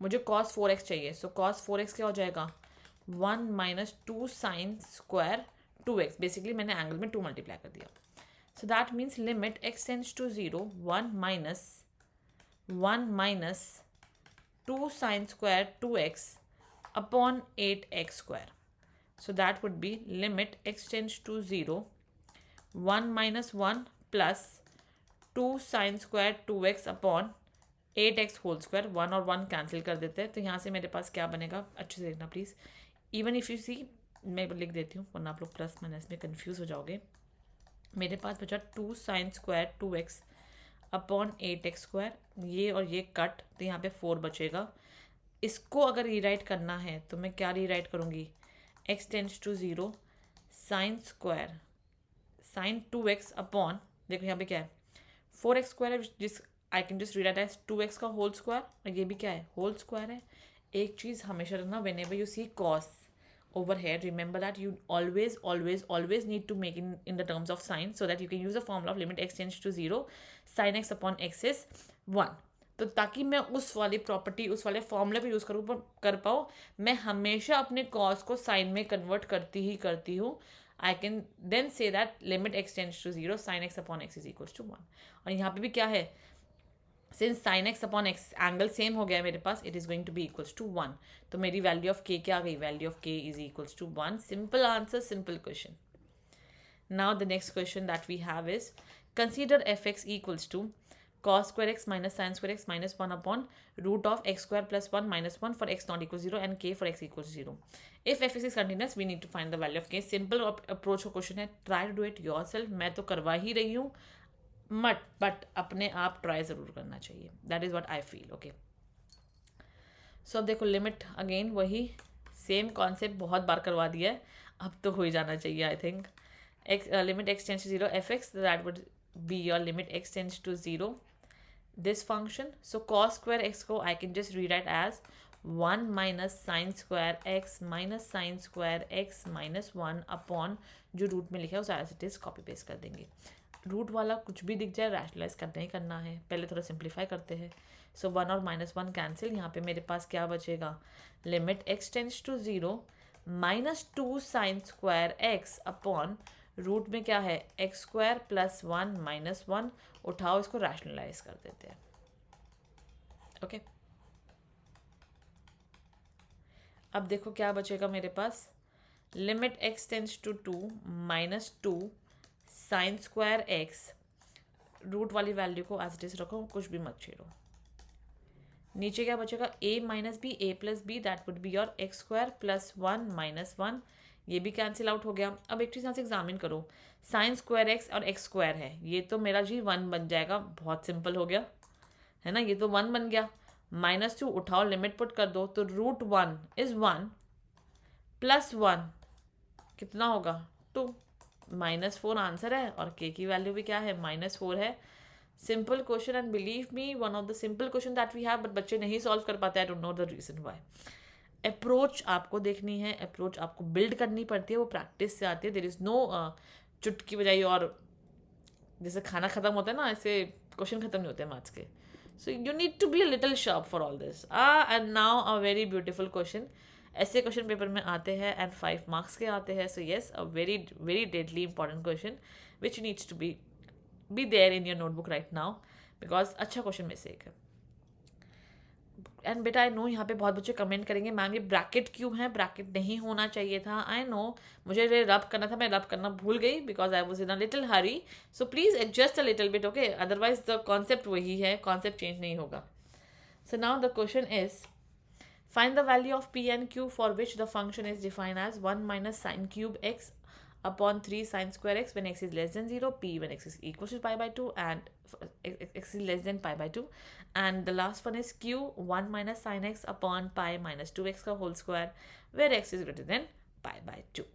A: मुझे cos 4x चाहिए, सो cos 4x क्या हो जाएगा, 1 minus 2 sine square 2x, basically मैंने एंगल में 2 मल्टीप्लाई कर दिया. So that means limit x tends to 0 1 minus 2 sine square 2x upon 8x square. So that would be limit x tends to 0 1 minus 1 plus 2 sin square 2x upon 8x whole square. 1 और 1 cancel कर देते हैं, तो यहाँ से मेरे पास क्या बनेगा, अच्छे से देखना please. Even if you see, मैं लिख देती हूँ वरना आप लोग प्लस माइनस में कन्फ्यूज़ हो जाओगे. मेरे पास बचा 2 sine square 2x upon 8x square. ये और ये कट, तो यहाँ पे 4 बचेगा. इसको अगर रीराइट करना है तो मैं क्या रीराइट करूँगी, x tends to 0 sine square sine 2x upon, देखो यहाँ पे क्या है 4x स्क्वायर है, जिस I can just read as 2x का होल स्क्वायर, और ये भी क्या है होल स्क्वायर है. एक चीज़ हमेशा रखना, whenever you see cos over here, remember that you always need to make in the terms of sign, so that you can use the formula of limit x tends to 0 sin x upon x is 1. तो ताकि मैं उस वाली property, उस वाले फॉर्मूले पे use कर पाऊँ, मैं हमेशा अपने कॉस को साइन में कन्वर्ट करती हूँ. I can then say that limit x tends to 0 sine x upon x is equals to 1. और यहाँ पे भी क्या है, since sine x upon x angle same हो गया मेरे पास, it is going to be equals to 1. तो मेरी वैल्यू ऑफ के क्या आ गई, value of k is equals to 1. Simple answer, simple question. Now the next question that we have is consider f x equals to cos square x minus sin square x minus 1 upon root of x square plus 1 minus 1 for x not equals 0 and k for x equals 0. If f is continuous, we need to find the value of k. Simple approach का question है, try to do it yourself. मैं तो करवा ही रही हूँ, but अपने आप try ज़रूर करना चाहिए. That is what I feel. Okay, so अब देखो लिमिट, अगेन वही सेम कॉन्सेप्ट बहुत बार करवा दिया है, अब तो हो ही जाना चाहिए I think. Limit x tends to 0 f x, that would be your limit x tends to 0 this function. So cos square x को I can just rewrite as 1 minus sin square x minus sin square x minus 1 upon जो root में लिखा है उसे as it is copy paste कर देंगे. Root वाला कुछ भी दिख जाए रैशनलाइज करना ही करना है, पहले थोड़ा सिंप्लीफाई करते हैं. सो 1 और -1 कैंसिल. यहाँ पे मेरे पास क्या बचेगा, limit x tends to 0 minus 2 sine square x upon root में क्या है एक्स स्क्वायर प्लस 1 माइनस 1. उठाओ, इसको रैशनलाइज कर देते हैं. ओके, अब देखो क्या बचेगा मेरे पास, limit x tends to 2 minus 2 sine square x. Root वाली वैल्यू को एज इट इज रखो, कुछ भी मत छेड़ो. नीचे क्या बचेगा, a minus b a plus b, that would be your x square plus 1 minus 1. ये भी कैंसिल आउट हो गया. अब एक चीज़ यहाँ से एग्जामिन करो, साइन स्क्वायर एक्स और एक्स स्क्वायर है, ये तो मेरा जी 1 बन जाएगा. बहुत सिंपल हो गया है ना, ये तो 1 बन गया. -2 उठाओ, लिमिट पुट कर दो, तो रूट 1 इज 1 प्लस 1 कितना होगा 2. -4 आंसर है और के की वैल्यू भी क्या है -4 है. Simple question and believe me one of the simple question that we have, but बच्चे नहीं सॉल्व कर पाते. I don't know the reason why. Approach आपको देखनी है, अप्रोच आपको बिल्ड करनी पड़ती है, वो प्रैक्टिस से आती है. देयर इज़ नो चुटकी बजाई और जैसे खाना ख़त्म होता है ना, ऐसे क्वेश्चन ख़त्म नहीं होते मैथ्स के. So you need to be a little sharp for all this. And now a very beautiful question. ऐसे क्वेश्चन पेपर में आते हैं एंड 5 मार्क्स के आते हैं. So yes, a very very deadly important question which needs to be there in your notebook right now, because अच्छा question में से एक है. एंड बेटा आई नो यहाँ पे बहुत बच्चे कमेंट करेंगे, मैम ये ब्रैकेट क्यों है, ब्रैकेट नहीं होना चाहिए था. आई नो, मुझे रब करना था, मैं रब करना भूल गई because I was in a little hurry. So please adjust a little bit, okay, otherwise the concept वही है, कॉन्सेप्ट चेंज नहीं होगा. So now the question is find the value of p and q for which the function is define as 1 minus sine cube x upon 3 sin square x when x is less than 0, p when x is equal to pi by 2 and x is less than pi by 2, and the last one is q 1 minus sin x upon pi minus 2x का whole square where x is greater than pi by 2.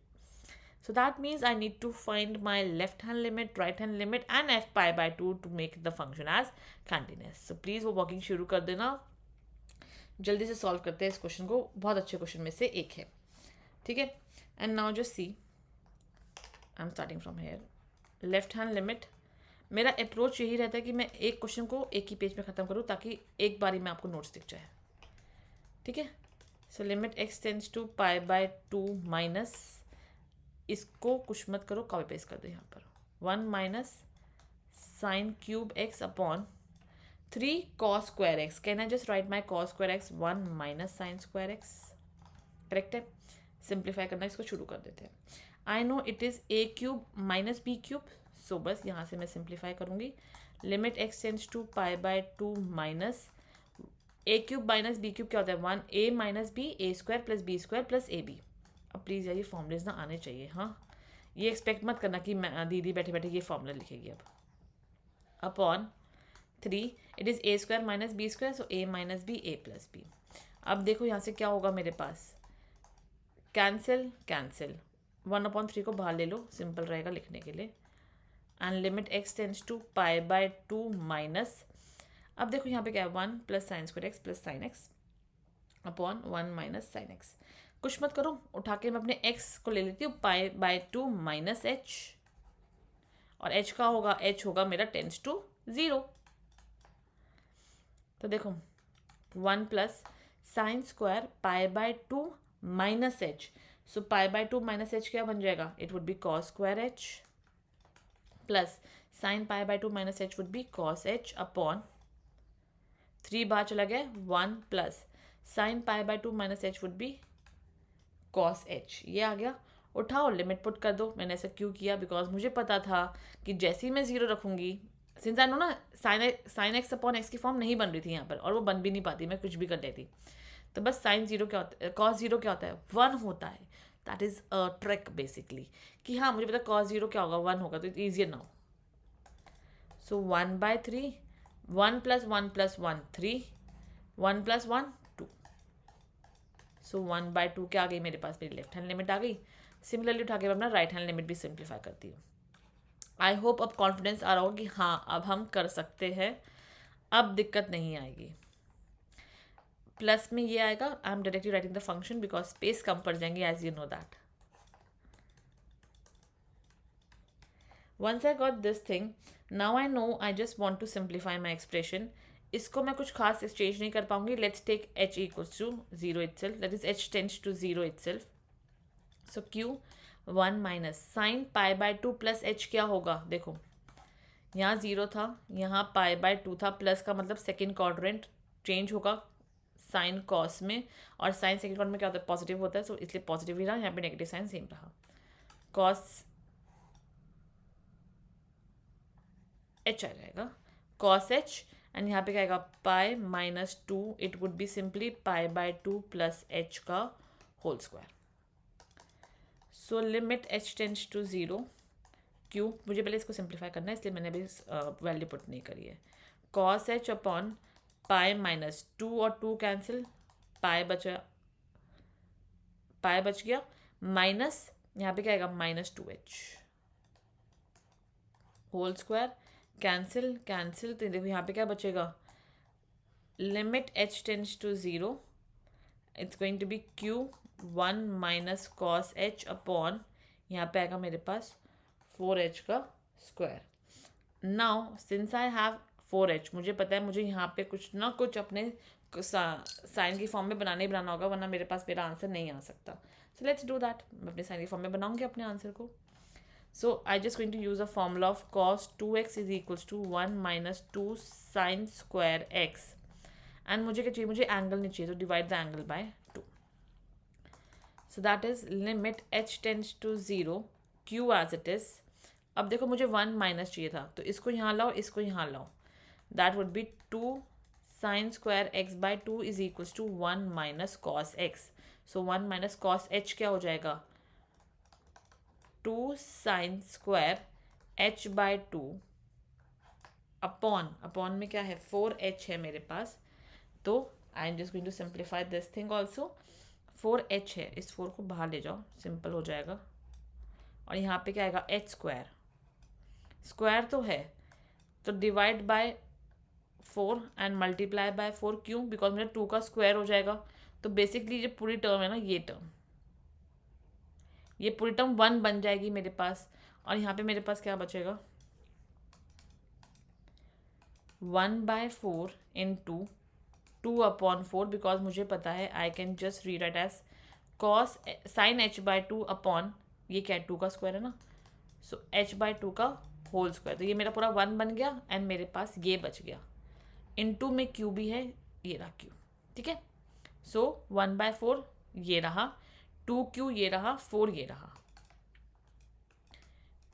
A: So that means I need to find my left hand limit, right hand limit and f pi by 2 to make the function as continuous. So please वो working शुरू कर देना, जल्दी से solve करते हैं इस question को, बहुत अच्छे क्वेश्चन में से एक है. ठीक है, and now just see, I am starting from here. Left hand limit, मेरा अप्रोच यही रहता है कि मैं एक क्वेश्चन को एक ही पेज पे ख़त्म करूँ ताकि एक बारी में आपको नोट्स दिख जाए. ठीक है, so limit x tends to pi by 2 minus, इसको कुछ मत करो, कॉपी पेस्ट कर दो यहाँ पर, 1 माइनस साइन क्यूब x अपॉन 3 cos square x. Can I just write my cos square x 1 minus sine square x. Correct है. सिंप्लीफाई करना इसको शुरू कर देते हैं. I know it is a cube minus b cube, so बस यहाँ से मैं सिंप्लीफाई करूँगी. Limit x tends to pi by 2 minus a cube minus b cube क्या होता है, 1a minus b, a square plus b square plus ab. अब please यार ये फॉर्मूलेज ना आने चाहिए. हाँ, ये एक्सपेक्ट मत करना कि मैं दीदी बैठे बैठे ये फॉर्मूला लिखेगी. अब upon 3 it is a square minus b square, so a minus b a plus b. अब देखो यहाँ से क्या होगा मेरे पास, कैंसिल कैंसिल, 1/3 को बाहर ले लो, सिंपल रहेगा लिखने के लिए. And limit x tends to pi by 2 minus, अब देखो यहाँ पे क्या है, 1 plus sine square x plus sine x upon 1 minus sine x. कुछ मत करो, उठा के मैं अपने x को ले लेती हूँ, पाई बाय 2 माइनस h, और h का होगा, h होगा मेरा टेंस टू 0. तो देखो 1 plus sine square pi by 2 minus h, so pi by 2 minus h क्या बन जाएगा, it would B cos square h plus sign pi by 2 minus h would be cos h upon 3 बाहर चला गया, 1 plus sign pi by 2 minus h would be cos h. ये आ गया. उठाओ, लिमिट पुट कर दो. मैंने ऐसा क्यों किया, बिकॉज मुझे पता था कि जैसे ही मैं 0 रखूंगी, सिंस आई नो ना साइन एक्स अपॉन एक्स की फॉर्म नहीं बन रही थी यहाँ पर, और वो बन भी नहीं पाती, मैं कुछ भी कर लेती. तो बस साइन 0 क्या होता है, कॉस 0 क्या होता है, 1 होता है. That is a trick basically, कि हाँ मुझे पता कॉस 0 क्या होगा, 1 होगा, तो it easier now. So 1/3, 1 plus 1 plus 1 3, 1 plus 1 2. सो 1/2 क्या आ गई मेरे पास, मेरी लेफ्ट हैंड लिमिट आ गई. सिमिलरली उठा के अपना राइट हैंड लिमिट भी सिंप्लीफाई करती हूँ. आई होप अब कॉन्फिडेंस आ रहा होगा कि हाँ अब हम कर सकते हैं, अब दिक्कत नहीं आएगी. प्लस में ये आएगा, I am directly writing the function because space कम पड़ जाएंगे, as you know that. Once I got this thing, now I know I just want to simplify my expression. इसको मैं कुछ खास एक्सचेंज नहीं कर पाऊंगी. Let's take h equals to 0 itself, that is h tends to 0 itself. So q 1 minus sine pi by 2 plus h क्या होगा, देखो यहाँ 0 था, यहाँ पाई बाय 2 था, प्लस का मतलब सेकेंड क्वाड्रेंट चेंज होगा साइन कॉस में, और साइन सेकेंड क्वाड्रेंट में क्या होता है, पॉजिटिव होता है, सो इसलिए पॉजिटिव ही रहा. यहाँ पे नेगेटिव साइन सेम रहा, कॉस h आ जाएगा, कॉस h, एंड यहाँ पे क्या आएगा, pi minus 2, it would be simply pi by 2 plus h का whole square. So limit h tends to 0, क्यों, मुझे पहले इसको सिंप्लीफाई करना है, इसलिए मैंने अभी वैल्यू पुट नहीं करी है. Cos h upon pi minus 2 और 2 कैंसिल, पाई बच गया, माइनस यहाँ पे क्या आएगा, minus 2h whole square, cancel cancel, तो देखो यहाँ पे क्या बचेगा, limit h tends to 0, it's going to be q 1 minus cos h upon, यहाँ पे आएगा मेरे पास 4h का स्क्वायर. Now since I have 4h, मुझे पता है मुझे यहाँ पे कुछ ना कुछ अपने साइन की फॉर्म में बनाना होगा, वरना मेरे पास मेरा आंसर नहीं आ सकता. सो लेट्स डू दैट. मैं अपने साइन की फॉर्म में बनाऊंगी अपने आंसर को. So I just going to use a formula of cos 2x is equals to 1 minus 2 sin square x. And मुझे क्या चाहिए, मुझे एंगल नहीं चाहिए, तो divide the angle by 2. So that is limit h tends to 0, q as it is. अब देखो मुझे 1 माइनस चाहिए था, तो इसको यहाँ लाओ, इसको यहाँ लाओ. That would be 2 sin square x by 2 is equals to 1 minus cos x. So 1 minus cos h क्या हो जाएगा, 2 sine square h by 2 upon में क्या है, 4h है मेरे पास, तो I am just going to simplify this thing also. 4h है, इस 4 को बाहर ले जाओ, सिंपल हो जाएगा, और यहाँ पे क्या आएगा, h स्क्वायर, स्क्वायर तो है, तो divide by 4 and multiply by 4, क्यों, बिकॉज मेरा 2 का स्क्वायर हो जाएगा. तो बेसिकली जो पूरी टर्म है ना, ये पूरी टर्म 1 बन जाएगी मेरे पास, और यहाँ पे मेरे पास क्या बचेगा, 1/4 इंटू 2/4 बिकॉज मुझे पता है I can just read it as cos sine h/2 upon ये क्या है 2 का स्क्वायर है ना, सो h/2 का होल स्क्वायर। तो ये मेरा पूरा 1 बन गया एंड मेरे पास ये बच गया। इनटू में क्यू भी है, ये रहा क्यू, ठीक है। सो 1/4 ये रहा, 2q ये रहा, 4 ये रहा,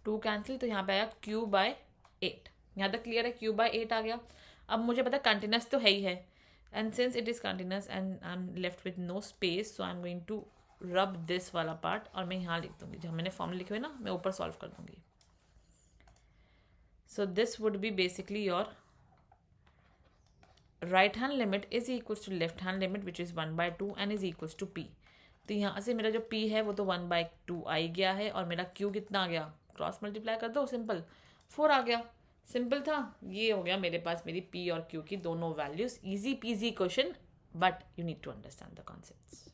A: 2 कैंसिल, तो यहाँ पे आया q/8। यहाँ तक क्लियर है, q/8 आ गया। अब मुझे पता कंटिन्यूस तो है ही है, and since it is continuous and I am left with no space, so I am going to rub this वाला पार्ट और मैं यहाँ लिख दूंगी, जहाँ मैंने फॉर्मूला लिखे हुए ना मैं ऊपर सॉल्व कर दूंगी। So this would be basically your right hand limit is equals to left hand limit which is 1/2 and is equals to p। तो यहाँ से मेरा जो p है वो तो 1/2 आ ही गया है, और मेरा q कितना आ गया, क्रॉस मल्टीप्लाई कर दो सिंपल, 4 आ गया। सिंपल था, ये हो गया मेरे पास मेरी p और q की दोनों values. Easy peasy question, but you need to understand the concepts.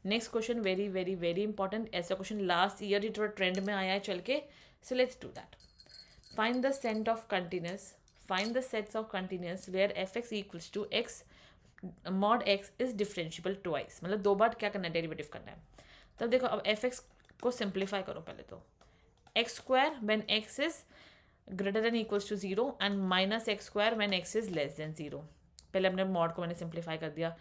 A: Next question very very very important. ऐसा क्वेश्चन लास्ट ईयर ही थोड़ा ट्रेंड में आया है चल के, so let's do that. Find the set of continuous, find the sets of continuous where fx equals to x mod x is differentiable twice। मतलब 2 बार क्या करना है, डेरिवेटिव करना है। तब देखो अब fx को सिंप्लीफाई करो पहले तो, x² when x is greater than equals to 0 and -x² when x is less than 0। पहले अपने मॉड को मैंने सिंप्लीफाई कर दिया,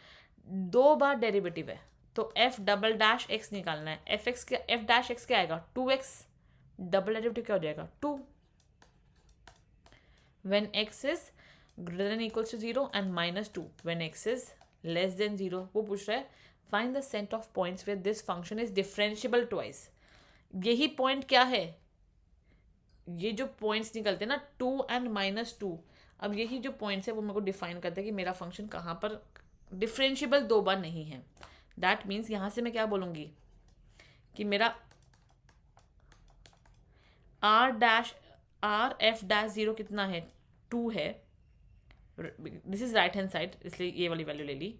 A: 2 बार डेरिवेटिव है तो f'(x) निकालना है। f'(x) क्या आएगा, 2x, डबल डेरिवेटिव क्या हो जाएगा 2 when x is greater than equals to 0 and -2 when x is less than 0। वो पूछ रहा है find the set of points where this function is differentiable twice। यही पॉइंट क्या है, ये जो पॉइंट्स निकलते हैं ना 2 and -2, अब यही जो पॉइंट्स है वो मेरे को डिफाइन करते हैं कि मेरा फंक्शन कहाँ पर डिफरेंशियबल 2 बार नहीं है। दैट मीन्स यहाँ से मैं क्या बोलूँगी कि मेरा r(f'(0) कितना है, 2 है, this is right hand side इसलिए ये वाली वैल्यू ले ली,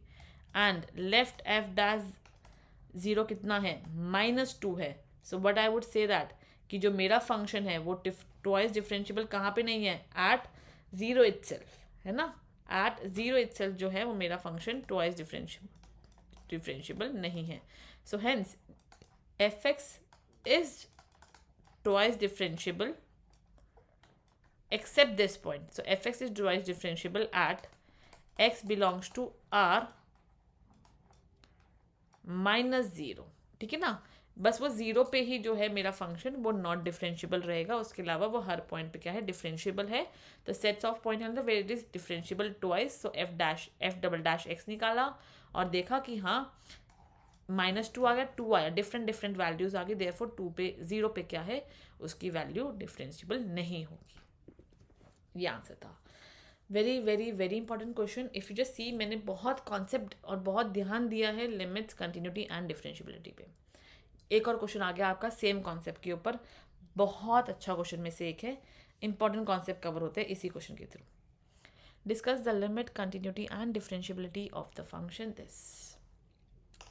A: एंड लेफ्ट f'(0) कितना है, -2 है। So but I would say that कि जो मेरा फंक्शन है वो ट्वाइस डिफरेंशियबल कहाँ पे नहीं है, एट 0 इटसेल्फ, है ना। एट 0 इटसेल्फ जो है वो मेरा फंक्शन ट्वाइस डिफरेंशियबल नहीं है। So hence fx is twice differentiable except this point। So fx is twice differentiable at x belongs to r -0, ठीक है ना। बस वो 0 पे ही जो है मेरा फंक्शन वो नॉट डिफरेंशियबल रहेगा, उसके अलावा वो हर पॉइंट पे क्या है, डिफरेंशियबल है। तो सेट्स ऑफ पॉइंट है where it is differentiable twice, so f'(x) निकाला और देखा कि हाँ -2 आ गया, 2 आया, डिफरेंट वैल्यूज आ गई, देयरफॉर 2 पे 0 पे क्या है उसकी वैल्यू डिफरेंशियबल नहीं होगी। ये आंसर था। Very very very important question. If you just see, मैंने बहुत कॉन्सेप्ट और बहुत ध्यान दिया है लिमिट्स, कंटिन्यूटी एंड डिफरेंशियबिलिटी पे। एक और क्वेश्चन आ गया आपका सेम कॉन्सेप्ट के ऊपर, बहुत अच्छा क्वेश्चन में से एक है, इंपॉर्टेंट कॉन्सेप्ट कवर होते हैं इसी क्वेश्चन के through. Discuss the limit, continuity and differentiability of the function this.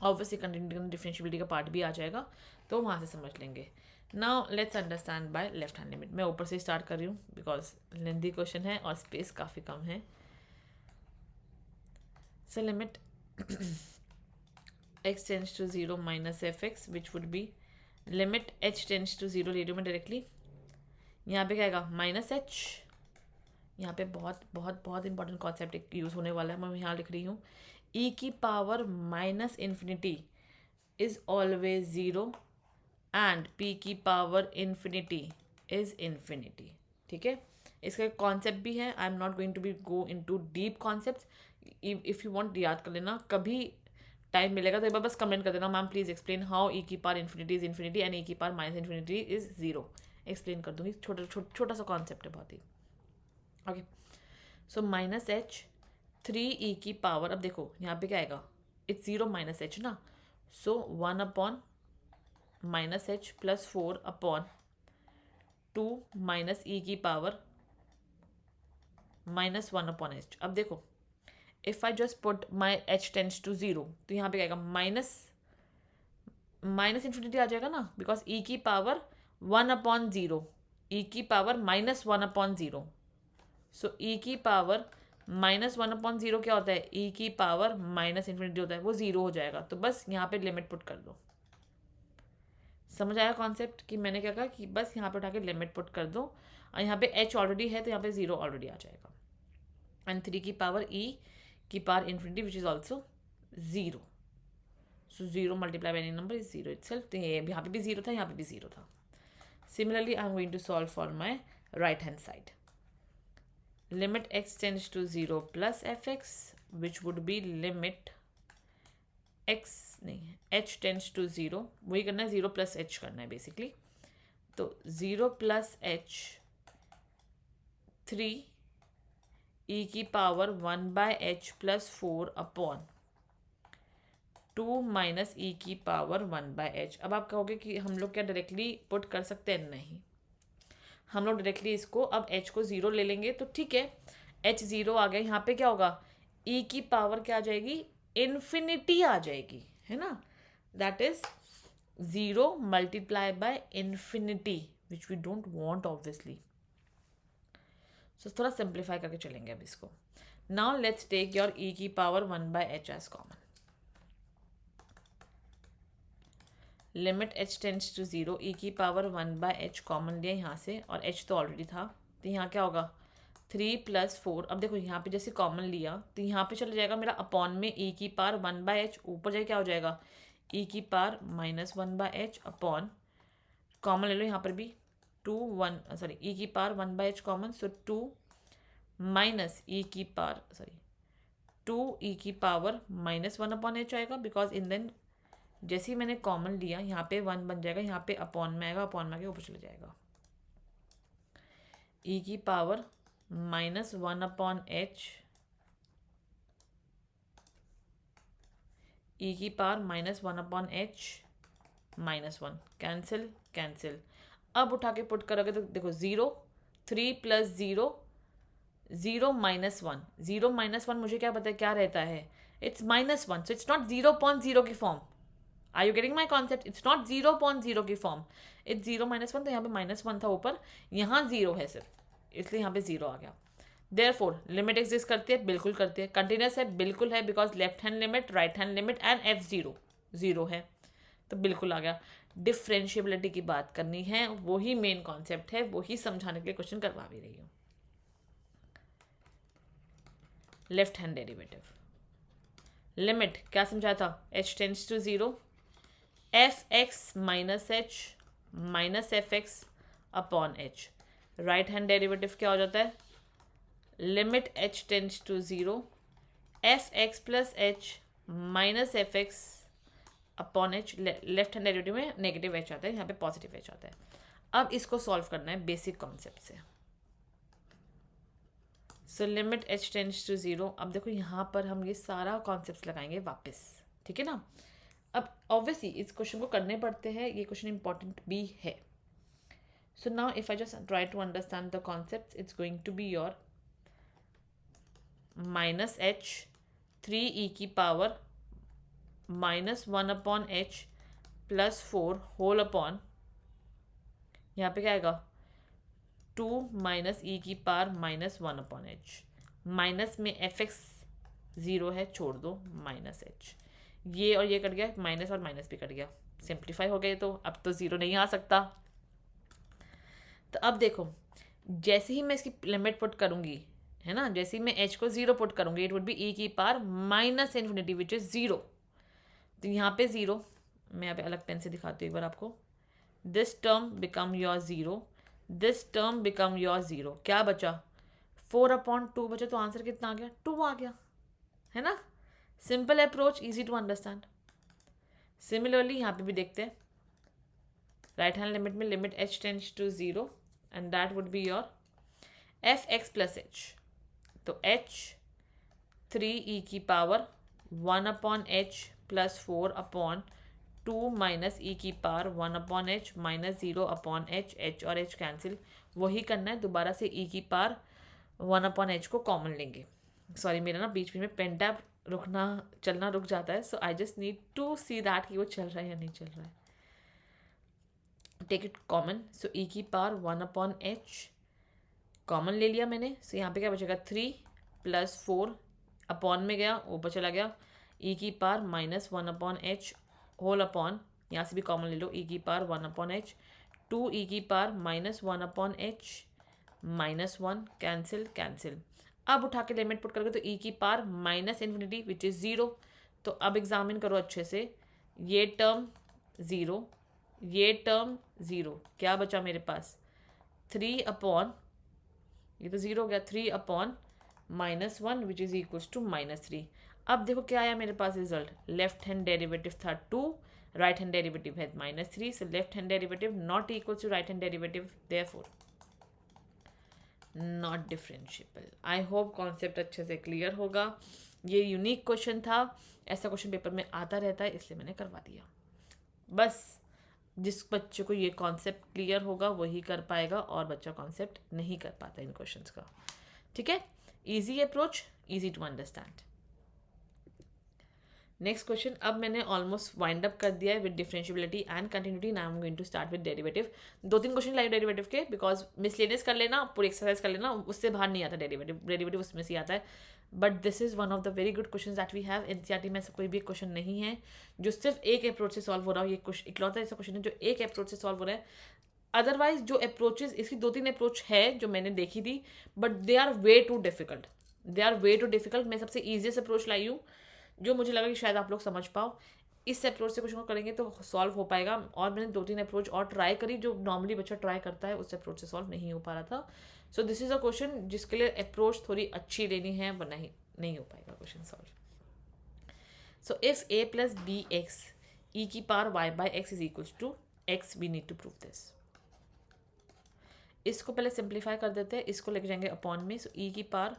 A: Obviously continuity differentiability का पार्ट भी आ जाएगा तो वहाँ से समझ लेंगे। Now let's understand by left hand limit. मैं ऊपर से स्टार्ट कर रही हूँ बिकॉज लेंथी क्वेश्चन है और स्पेस काफ़ी कम है। So limit x tends to 0 minus fx which would be limit h tends to 0 ले रही हूँ मैं डायरेक्टली। यहाँ पे क्या आएगा -h। यहाँ पे बहुत बहुत बहुत इंपॉर्टेंट कॉन्सेप्ट यूज़ होने वाला है, मैं यहाँ लिख रही हूँ e की power -∞ is always 0 and p की पावर ∞ इज ∞, ठीक है। इसका एक कॉन्सेप्ट भी है, I am not going to be go in to deep concept. If you want याद कर लेना, कभी टाइम मिलेगा तो एक बार बस कमेंट कर देना, ma'am please explain how e की पावर ∞ इज ∞ एंड e की पावर -∞ इज 0। एक्सप्लेन कर दूंगी, छोटा सा कॉन्सेप्ट है बहुत ही। ओके, सो -h 3e की पावर, अब देखो यहाँ पे क्या आएगा, इट्स 0 -h ना, सो 1/- h + 4/2 माइनस e की पावर -1/h। अब देखो if I just put my h tends to 0 तो यहाँ पे क्या आएगा, -∞ आ जाएगा ना, बिकॉज e की पावर 1/0, e की पावर -1/0, सो e की power minus one upon zero क्या होता है, ई की पावर माइनस इन्फिनिटी होता है, वो जीरो हो जाएगा। तो बस यहाँ पे लिमिट पुट कर दो। समझ आया कॉन्सेप्ट कि मैंने क्या कहा कि बस यहाँ पे उठा के लिमिट पुट कर दो, और यहाँ पे एच ऑलरेडी है तो यहाँ पे जीरो ऑलरेडी आ जाएगा। एंड 3 की पावर ई की power infinity which is also zero. So zero multiply by any number is zero itself. तो यहाँ पे भी जीरो था, यहाँ पे भी जीरो था। Similarly I am going to solve for my right hand side. Limit x tends to zero plus f x which would be limit x नहीं h टेंड्स टू जीरो, वही करना है, जीरो प्लस h करना है basically. तो zero plus h 3 e की power 1 by h plus 4 upon 2 minus e की power 1 by H. अब आप कहोगे कि हम लोग क्या डायरेक्टली पुट कर सकते हैं, नहीं, हम लोग डायरेक्टली इसको अब h को जीरो ले लेंगे तो ठीक है, h जीरो आ गया, यहाँ पे क्या होगा, e की पावर क्या आ जाएगी, इन्फिनिटी आ जाएगी, है ना, that is zero multiply by infinity which we don't want obviously. So थोड़ा सिंप्लीफाई करके चलेंगे अब इसको। Now let's take your e की power 1 by h as common. Limit h tends to zero, e की पावर 1 बाय एच कॉमन लिया यहाँ से, और h तो ऑलरेडी था, तो यहाँ क्या होगा 3 प्लस 4। अब देखो यहाँ पे जैसे कॉमन लिया तो यहाँ पे चला जाएगा मेरा अपॉन में e की पावर 1 बाय एच, ऊपर जाए क्या हो जाएगा e की power minus 1 by H upon, common ले लो यहाँ पर भी 2 1 सॉरी e की power 1 by h common, so 2 minus e की पावर सॉरी 2 e की पावर माइनस 1 अपॉन एच आएगा, बिकॉज इन देन जैसे ही मैंने कॉमन लिया यहाँ पे 1 बन जाएगा, यहाँ पे अपॉन में आएगा, अपॉन में आगे ऊपर चले जाएगा, e की पावर माइनस 1 अपॉन एच, ई की power minus 1 upon H minus 1, cancel cancel. अब उठा के पुट करोगे तो देखो 0 3 प्लस 0 0 माइनस 1, 0 माइनस 1 मुझे क्या पता है क्या रहता है, it's minus 1, so it's not 0.0 की form. Are you getting my concept, it's not 0.0 की फॉर्म, इट्स 0 माइनस 1, तो यहाँ पे माइनस 1 था ऊपर, यहाँ 0 है सिर्फ, इसलिए यहाँ पे 0 आ गया। देयरफॉर लिमिट एग्जिस्ट करती है, बिल्कुल करती है, कंटिन्यूस है, बिल्कुल है, because left hand limit right hand limit and f0 0 है, तो बिल्कुल आ गया। डिफ्रेंशिएबिलिटी की बात करनी है, वही मेन कॉन्सेप्ट है, वही समझाने के लिए क्वेश्चन करवा भी रही हूँ। लेफ्ट हैंड डेरिवेटिव लिमिट क्या समझाया था, h tends to zero, f x minus h minus f x upon h. Right hand derivative क्या हो जाता है, limit h tends to zero, f x plus h minus f x upon h. Left hand derivative में negative h आता है, यहाँ पे positive H आता है। अब इसको सॉल्व करना है बेसिक कॉन्सेप्ट से। So limit h tends to zero, अब देखो यहाँ पर हम ये सारा कॉन्सेप्ट लगाएंगे वापस, ठीक है ना। अब ऑब्वियसली इस क्वेश्चन को करने पड़ते हैं, ये क्वेश्चन इंपॉर्टेंट भी है। So now if I just try to understand the concept, it's going to be your minus H 3 e की power minus 1 upon H plus 4 whole upon, यहाँ पे क्या आएगा 2 माइनस ई की power minus 1 upon H, minus में F X 0 है, छोड़ दो माइनस एच, ये और ये कट गया, माइनस और माइनस भी कट गया, सिंप्लीफाई हो गए, तो अब तो 0 नहीं आ सकता। तो अब देखो जैसे ही मैं इसकी लिमिट पुट करूंगी, है ना, जैसे ही मैं h को 0 पुट करूंगी, इट वुड बी e की power minus infinity which is 0। तो यहाँ पे 0, मैं यहाँ पे अलग पेन से दिखाती हूँ एक बार आपको, this term become your 0, this term become your 0, क्या बचा 4/2 बचा, तो आंसर कितना आ गया 2 आ गया, है ना। Simple approach, easy to understand. Similarly यहाँ पे भी देखते हैं, राइट हैंड लिमिट में limit h tends to 0 and that would be your f x plus h, तो h 3 e की power 1 upon H plus 4 upon 2 minus e की power 1 upon H minus 0 upon h, h और h cancel, वही करना है दोबारा से e की पावर 1 अपॉन एच को कॉमन लेंगे। सॉरी मेरा ना बीच में पेन टैब रुकना चलना रुक जाता है, so I just need to see that कि वो चल रहा है या नहीं चल रहा है। Take it common, so e की पावर 1 अपॉन एच कॉमन ले लिया मैंने, सो यहाँ पे क्या बचेगा 3 प्लस 4 अपॉन में गया, ऊपर चला गया, ई की power minus 1 upon H whole upon, यहाँ से भी कॉमन ले लो, ई की पावर 1 अपॉन एच, 2 ई की power minus 1 upon H minus 1, cancel cancel. अब उठा के लिमिट पुट करोगे तो ई की power minus infinity which is 0। तो अब एग्जामिन करो अच्छे से, ये टर्म 0, ये टर्म 0, क्या बचा मेरे पास 3 अपॉन, ये तो 0 हो गया, 3 upon minus 1 which is equals to -3। अब देखो क्या आया मेरे पास रिजल्ट, लेफ्ट हैंड डेरिवेटिव था 2, राइट हैंड डेरिवेटिव है -3, so left hand derivative not equal to right hand derivative, therefore not differentiable. I hope concept अच्छे से क्लियर होगा। ये यूनिक क्वेश्चन था, ऐसा क्वेश्चन पेपर में आता रहता है, इसलिए मैंने करवा दिया। बस जिस बच्चे को ये कॉन्सेप्ट क्लियर होगा वही कर पाएगा, और बच्चा कॉन्सेप्ट नहीं कर पाता इन क्वेश्चंस का। ठीक है, easy approach, easy to understand. Next question, अब मैंने ऑलमोस्ट वाइंड अप कर दिया है with differentiability and continuity, now I am going to start with derivative. 2-3 question live derivative के, बिकॉज मिसलेनियस कर लेना, पूरी एक्सरसाइज कर लेना, उससे बाहर नहीं आता डेरिवेटिव उसमें से आता है। But this is one of the very good question that we have. NCERT में ऐसा कोई भी क्वेश्चन नहीं है जो सिर्फ एक अप्रोच से सॉल्व हो रहा हो, ये क्वेश्चन इकलौता ऐसा क्वेश्चन है जो एक अप्रोच से सॉल्व हो रहा है। अदरवाइज जो अप्रोचेज, इसकी 2-3 अप्रोच है जो मैंने देखी थी, but they are way too difficult, they are way too difficult. मैं सबसे ईजीएस्ट अप्रोच लाई हूँ जो मुझे लगा कि शायद आप लोग समझ पाओ। इस अप्रोच से क्वेश्चन को करेंगे तो सॉल्व हो पाएगा, और मैंने 2-3 अप्रोच और ट्राई करी जो नॉर्मली बच्चा ट्राई करता है, उस अप्रोच से सॉल्व नहीं हो पा रहा था। So this is a question जिसके लिए अप्रोच थोड़ी अच्छी लेनी है, वरना नहीं हो पाएगा question solve. So if a plus B x e की power y by x is equals to x, we need to prove this. इसको पहले सिंप्लीफाई कर देते हैं, इसको लेके जाएंगे अपॉन में, सो ई की power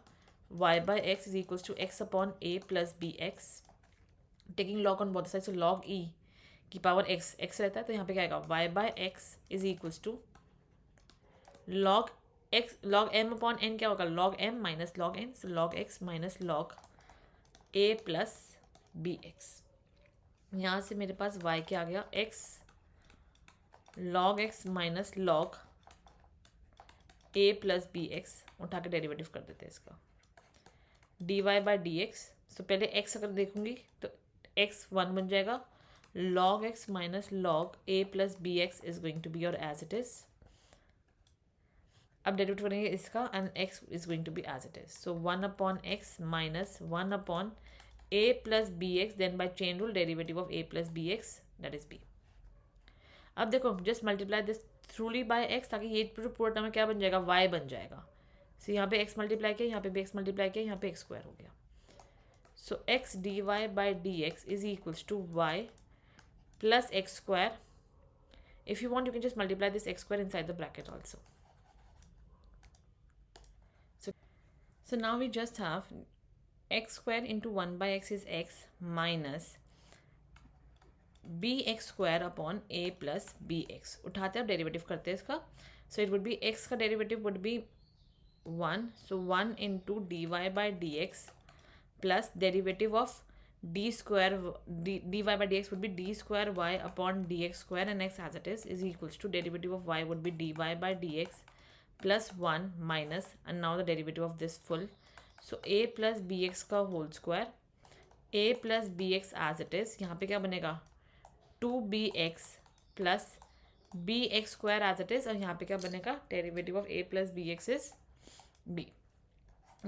A: y by x is equals to x upon a plus B X, taking log on both side, so log e की पावर x रहता है, तो यहाँ पे क्या आएगा y by x is equals to log x, log m upon n क्या होगा, log m minus log n, so log x minus log a plus B X. यहाँ से मेरे पास y क्या आ गया, x log x minus log a plus B X, उठा के डेरिवेटिव कर देते हैं इसका, dy बाई डी एक्स। तो पहले x अगर देखूंगी तो x 1 बन जाएगा, log x minus log a plus B X is going to be और एज इट इज। अब डेरिवेटिव करेंगे इसका, and x is going to be as it is, so 1 upon X minus 1 upon a plus B X, then by chain rule derivative of a plus B X, that is b। अब देखो just multiply this thoroughly by x, ताकि ये पूरा term क्या बन जाएगा, y बन जाएगा। सो यहाँ पे x मल्टीप्लाई किया, यहाँ पे भी x मल्टीप्लाई किया, यहाँ पे x स्क्वायर हो गया। So x dy by dx is equals to y plus x square. If you want, you can just multiply this x square inside the bracket also. So now we just have x square into 1 by x is x minus bx square upon a plus bx. उठाते हैं, अब derivative करते हैं इसका। So it would be x का derivative would be 1. So 1 into dy by dx plus derivative of d square dy by dx would be d square y upon dx square, and x as it is equals to derivative of y would be dy by dx plus 1 minus, and now the derivative of this full, so a plus bx का whole square, a plus bx as it is, यहाँ पे क्या बनेगा 2bx plus bx square as it is, और यहाँ पे क्या बनेगा derivative of a plus bx is b।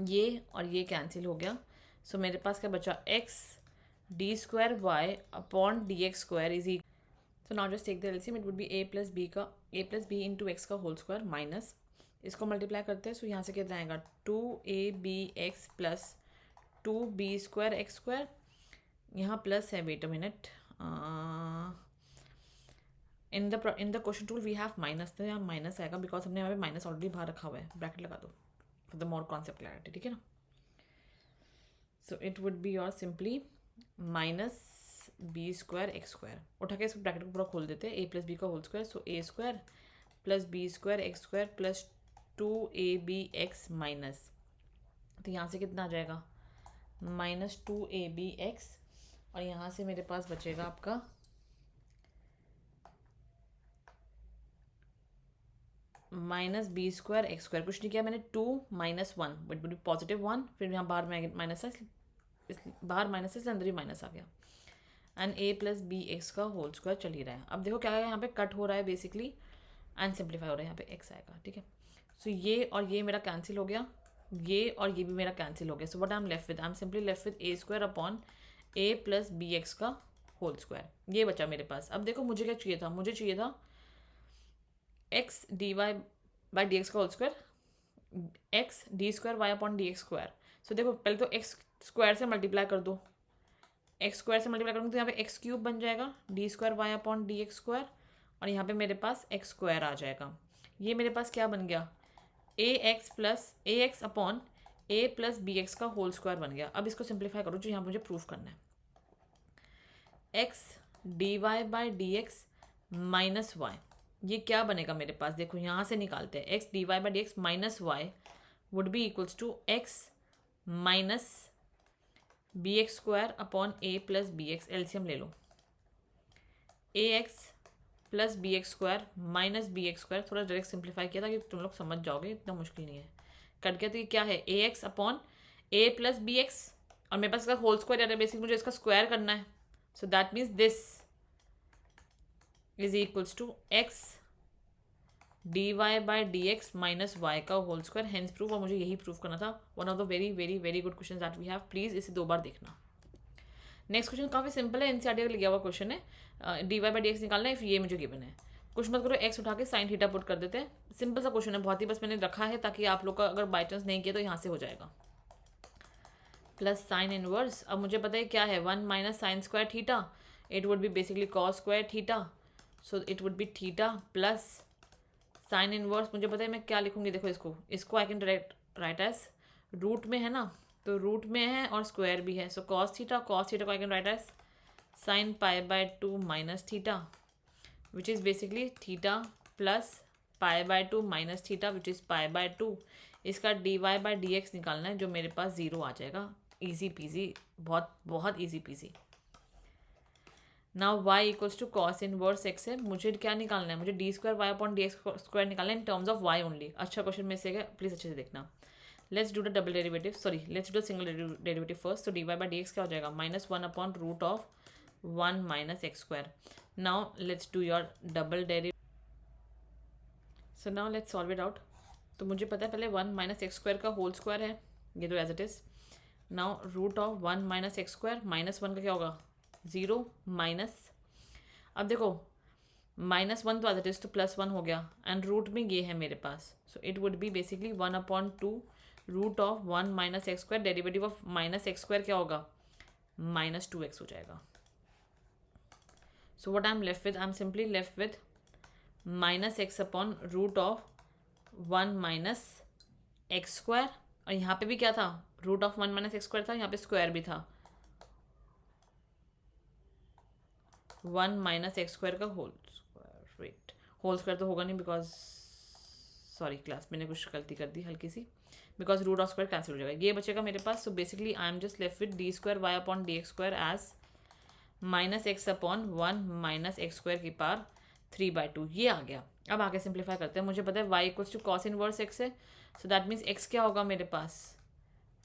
A: ये और ये कैंसिल हो गया, सो मेरे पास क्या बचा x D square Y upon D x square is equal, so now just take the LCM, it would be a plus B into X का होल स्क्वायर माइनस, इसको मल्टीप्लाई करते हैं, सो यहाँ से कितना आएगा 2ab x plus 2b square x square, यहाँ प्लस है, wait a minute, in the question tool we have minus, तो यहाँ माइनस आएगा बिकॉज हमने यहाँ पे माइनस ऑलरेडी बाहर रखा हुआ है, ब्रैकेट लगा दो for the more concept clarity, ठीक है ना। सो इट वुड बी और simply minus B square x square, उठा के इस ब्रैकेट को पूरा खोल देते हैं, ए प्लस बी का whole square, so a square plus b square x square plus 2ab minus, तो यहाँ से कितना आ जाएगा -2ab, और यहाँ से मेरे पास बचेगा आपका minus B square x square, कुछ नहीं किया मैंने, 2 माइनस 1 बट बी पॉजिटिव 1, फिर यहाँ बाहर माइनस है, बाहर माइनस है, अंदर ही माइनस आ गया, and A plus B X का होल स्क्वायर चल ही रहा है। अब देखो क्या है, यहाँ पे कट हो रहा है बेसिकली एंड सिंप्लीफाई हो रहा है, यहाँ पे एक्स आएगा, ठीक है। सो ये और ये मेरा कैंसिल हो गया, ये और ये भी मेरा कैंसिल हो गया। So what I am left with, I am simply left with A square upon A plus B X का होल स्क्वायर, ये बचा मेरे पास। अब देखो मुझे क्या चाहिए था, मुझे चाहिए था x D Y by D x का whole square, x d square Y upon D x square. So देखो पहले तो एक्स स्क्वायर से मल्टीप्लाई कर दो, एक्स स्क्वायर से मल्टीप्लाई करूँगी तो यहाँ पे एक्स क्यूब बन जाएगा, D square Y upon D x square, और यहाँ पे मेरे पास एक्स स्क्वायर आ जाएगा। ये मेरे पास क्या बन गया, ए एक्स प्लस ए एक्स अपॉन ए प्लस बी एक्स का होल स्क्वायर बन गया। अब इसको सिंप्लीफाई करो जो यहाँ मुझे प्रूफ करना है, X D Y by D x minus Y, ये क्या बनेगा मेरे पास, देखो यहाँ से निकालते हैं, x D Y by D x minus y would be equals to x minus b x square upon A plus B x, LCM ले लो, a x plus B x square minus b x square, थोड़ा direct simplify किया था कि तुम लोग समझ जाओगे, इतना मुश्किल नहीं है। कट गया तो ये क्या है, ए एक्स अपॉन ए प्लस बी एक्स, और मेरे पास इसका होल स्क्वायर है, बेसिकली मुझे इसका स्क्वायर करना है। So that means this is equals to X D Y by D x minus Y का होल स्क्वायर, हेंस प्रूफ। और मुझे यही प्रूफ करना था। One of the very very very good question that we have, please इसे 2 बार देखना। Next question काफ़ी सिंपल है, एनसीईआरटी का लिया हुआ क्वेश्चन है, D Y by D X निकालना है, फिर ये मुझे गिवन है। कुछ मत करो, एक्स उठा के साइन थीटा पुट कर देते हैं, सिंपल सा क्वेश्चन है बहुत ही, बस मैंने रखा है ताकि आप लोग का अगर बाई चांस नहीं किया तो यहाँ से हो जाएगा। प्लस साइन इनवर्स, अब मुझे पता है क्या है, 1 minus sine square theta, it would be basically cos square theta, so it would be theta plus sine inverse. मुझे पता है मैं क्या लिखूंगी, देखो इसको I can write as, root में है ना, तो रूट में है और स्क्वायर भी है, सो कॉस थीटा को I can write as sine pi by 2 minus theta, which is basically theta plus pi by 2 minus theta, which is pi by 2। इसका D Y by D X निकालना है, जो मेरे पास 0 आ जाएगा, ईजी पीजी, बहुत बहुत easy peasy. Now y equals to cos inverse x है, मुझे क्या निकालना है, मुझे d square Y upon D x square निकालना है in terms of y only. अच्छा क्वेश्चन में से प्लीज अच्छे से देखना। Let's do the double derivative, sorry let's do the single derivative first. तो d Y by D x क्या हो जाएगा, -1 upon root of 1 minus x square. Now let's do your double derivative, so now let's solve it out. तो मुझे पता है पहले 1 minus x square का होल स्क्वायर है, ये तो as it is. Now root of 1 minus x square, -1 का क्या होगा 0 माइनस, अब देखो -1 तो एज इट इज तो +1 हो गया, एंड रूट में ये है मेरे पास, so it would be basically 1 upon 2 root of 1 minus x square, derivative of minus x square क्या होगा, -2x हो जाएगा। So what I am left with, I am simply left with -x upon root of 1 minus x square, और यहाँ पे भी क्या था, root of 1 minus x square था, यहाँ पे स्क्वायर भी था, 1 माइनस एक्स स्क्वायर का whole square, wait whole square तो होगा नहीं बिकॉज, सॉरी क्लास मैंने कुछ गलती कर दी हल्की सी, because root of square cancel हो जाएगा, ये बचेगा मेरे पास। So basically I am just left with d square Y upon D x square as -x upon 1 minus x square की पावर 3/2, ये आ गया। अब आगे सिंप्लीफाई करते हैं, मुझे पता है y equals to cos inverse x है, सो दैट मीन्स x क्या होगा मेरे पास,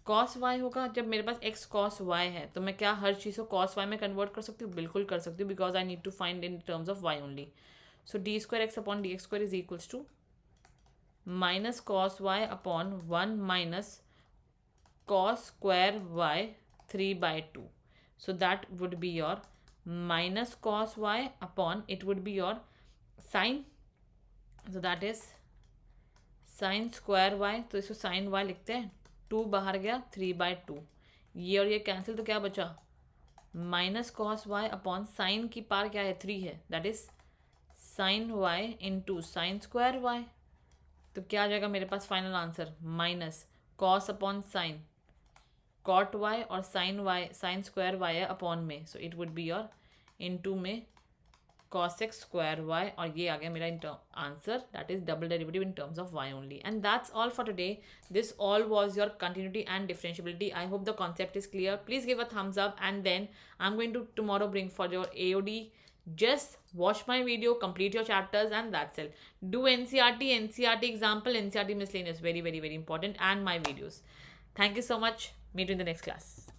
A: कॉस वाई होगा। जब मेरे पास x कॉस वाई है तो मैं क्या हर चीज़ को कॉस वाई में कन्वर्ट कर सकती हूँ, बिल्कुल कर सकती हूँ, because I need to find in terms of y only. So D square X upon D x square is equals to minus cos Y upon 1 minus cos square Y 3/2, so that would be your minus cos Y upon, it would be your sine, so that is sine square Y, तो इसको sign Y लिखते हैं, 2 बाहर गया 3/2, ये और ये cancel, तो क्या बचा minus cos Y upon sine की पार क्या है 3 है, that is sine y into sine square Y. तो क्या आ जाएगा मेरे पास final answer, minus cos upon sine cot y, और sine y sine square y है अपॉन में, so it would be your into में cos x square y, और ये आ गया मेरा answer, that is double derivative in terms of y only. And that's all for today, this all was your continuity and differentiability. I hope the concept is clear, please give a thumbs up, and then I am going to tomorrow bring for your AOD Just watch my video, complete your chapters, and that's it. Do NCRT example, NCRT miscellaneous, very, very, very important, and my videos. Thank you so much. Meet you in the next class.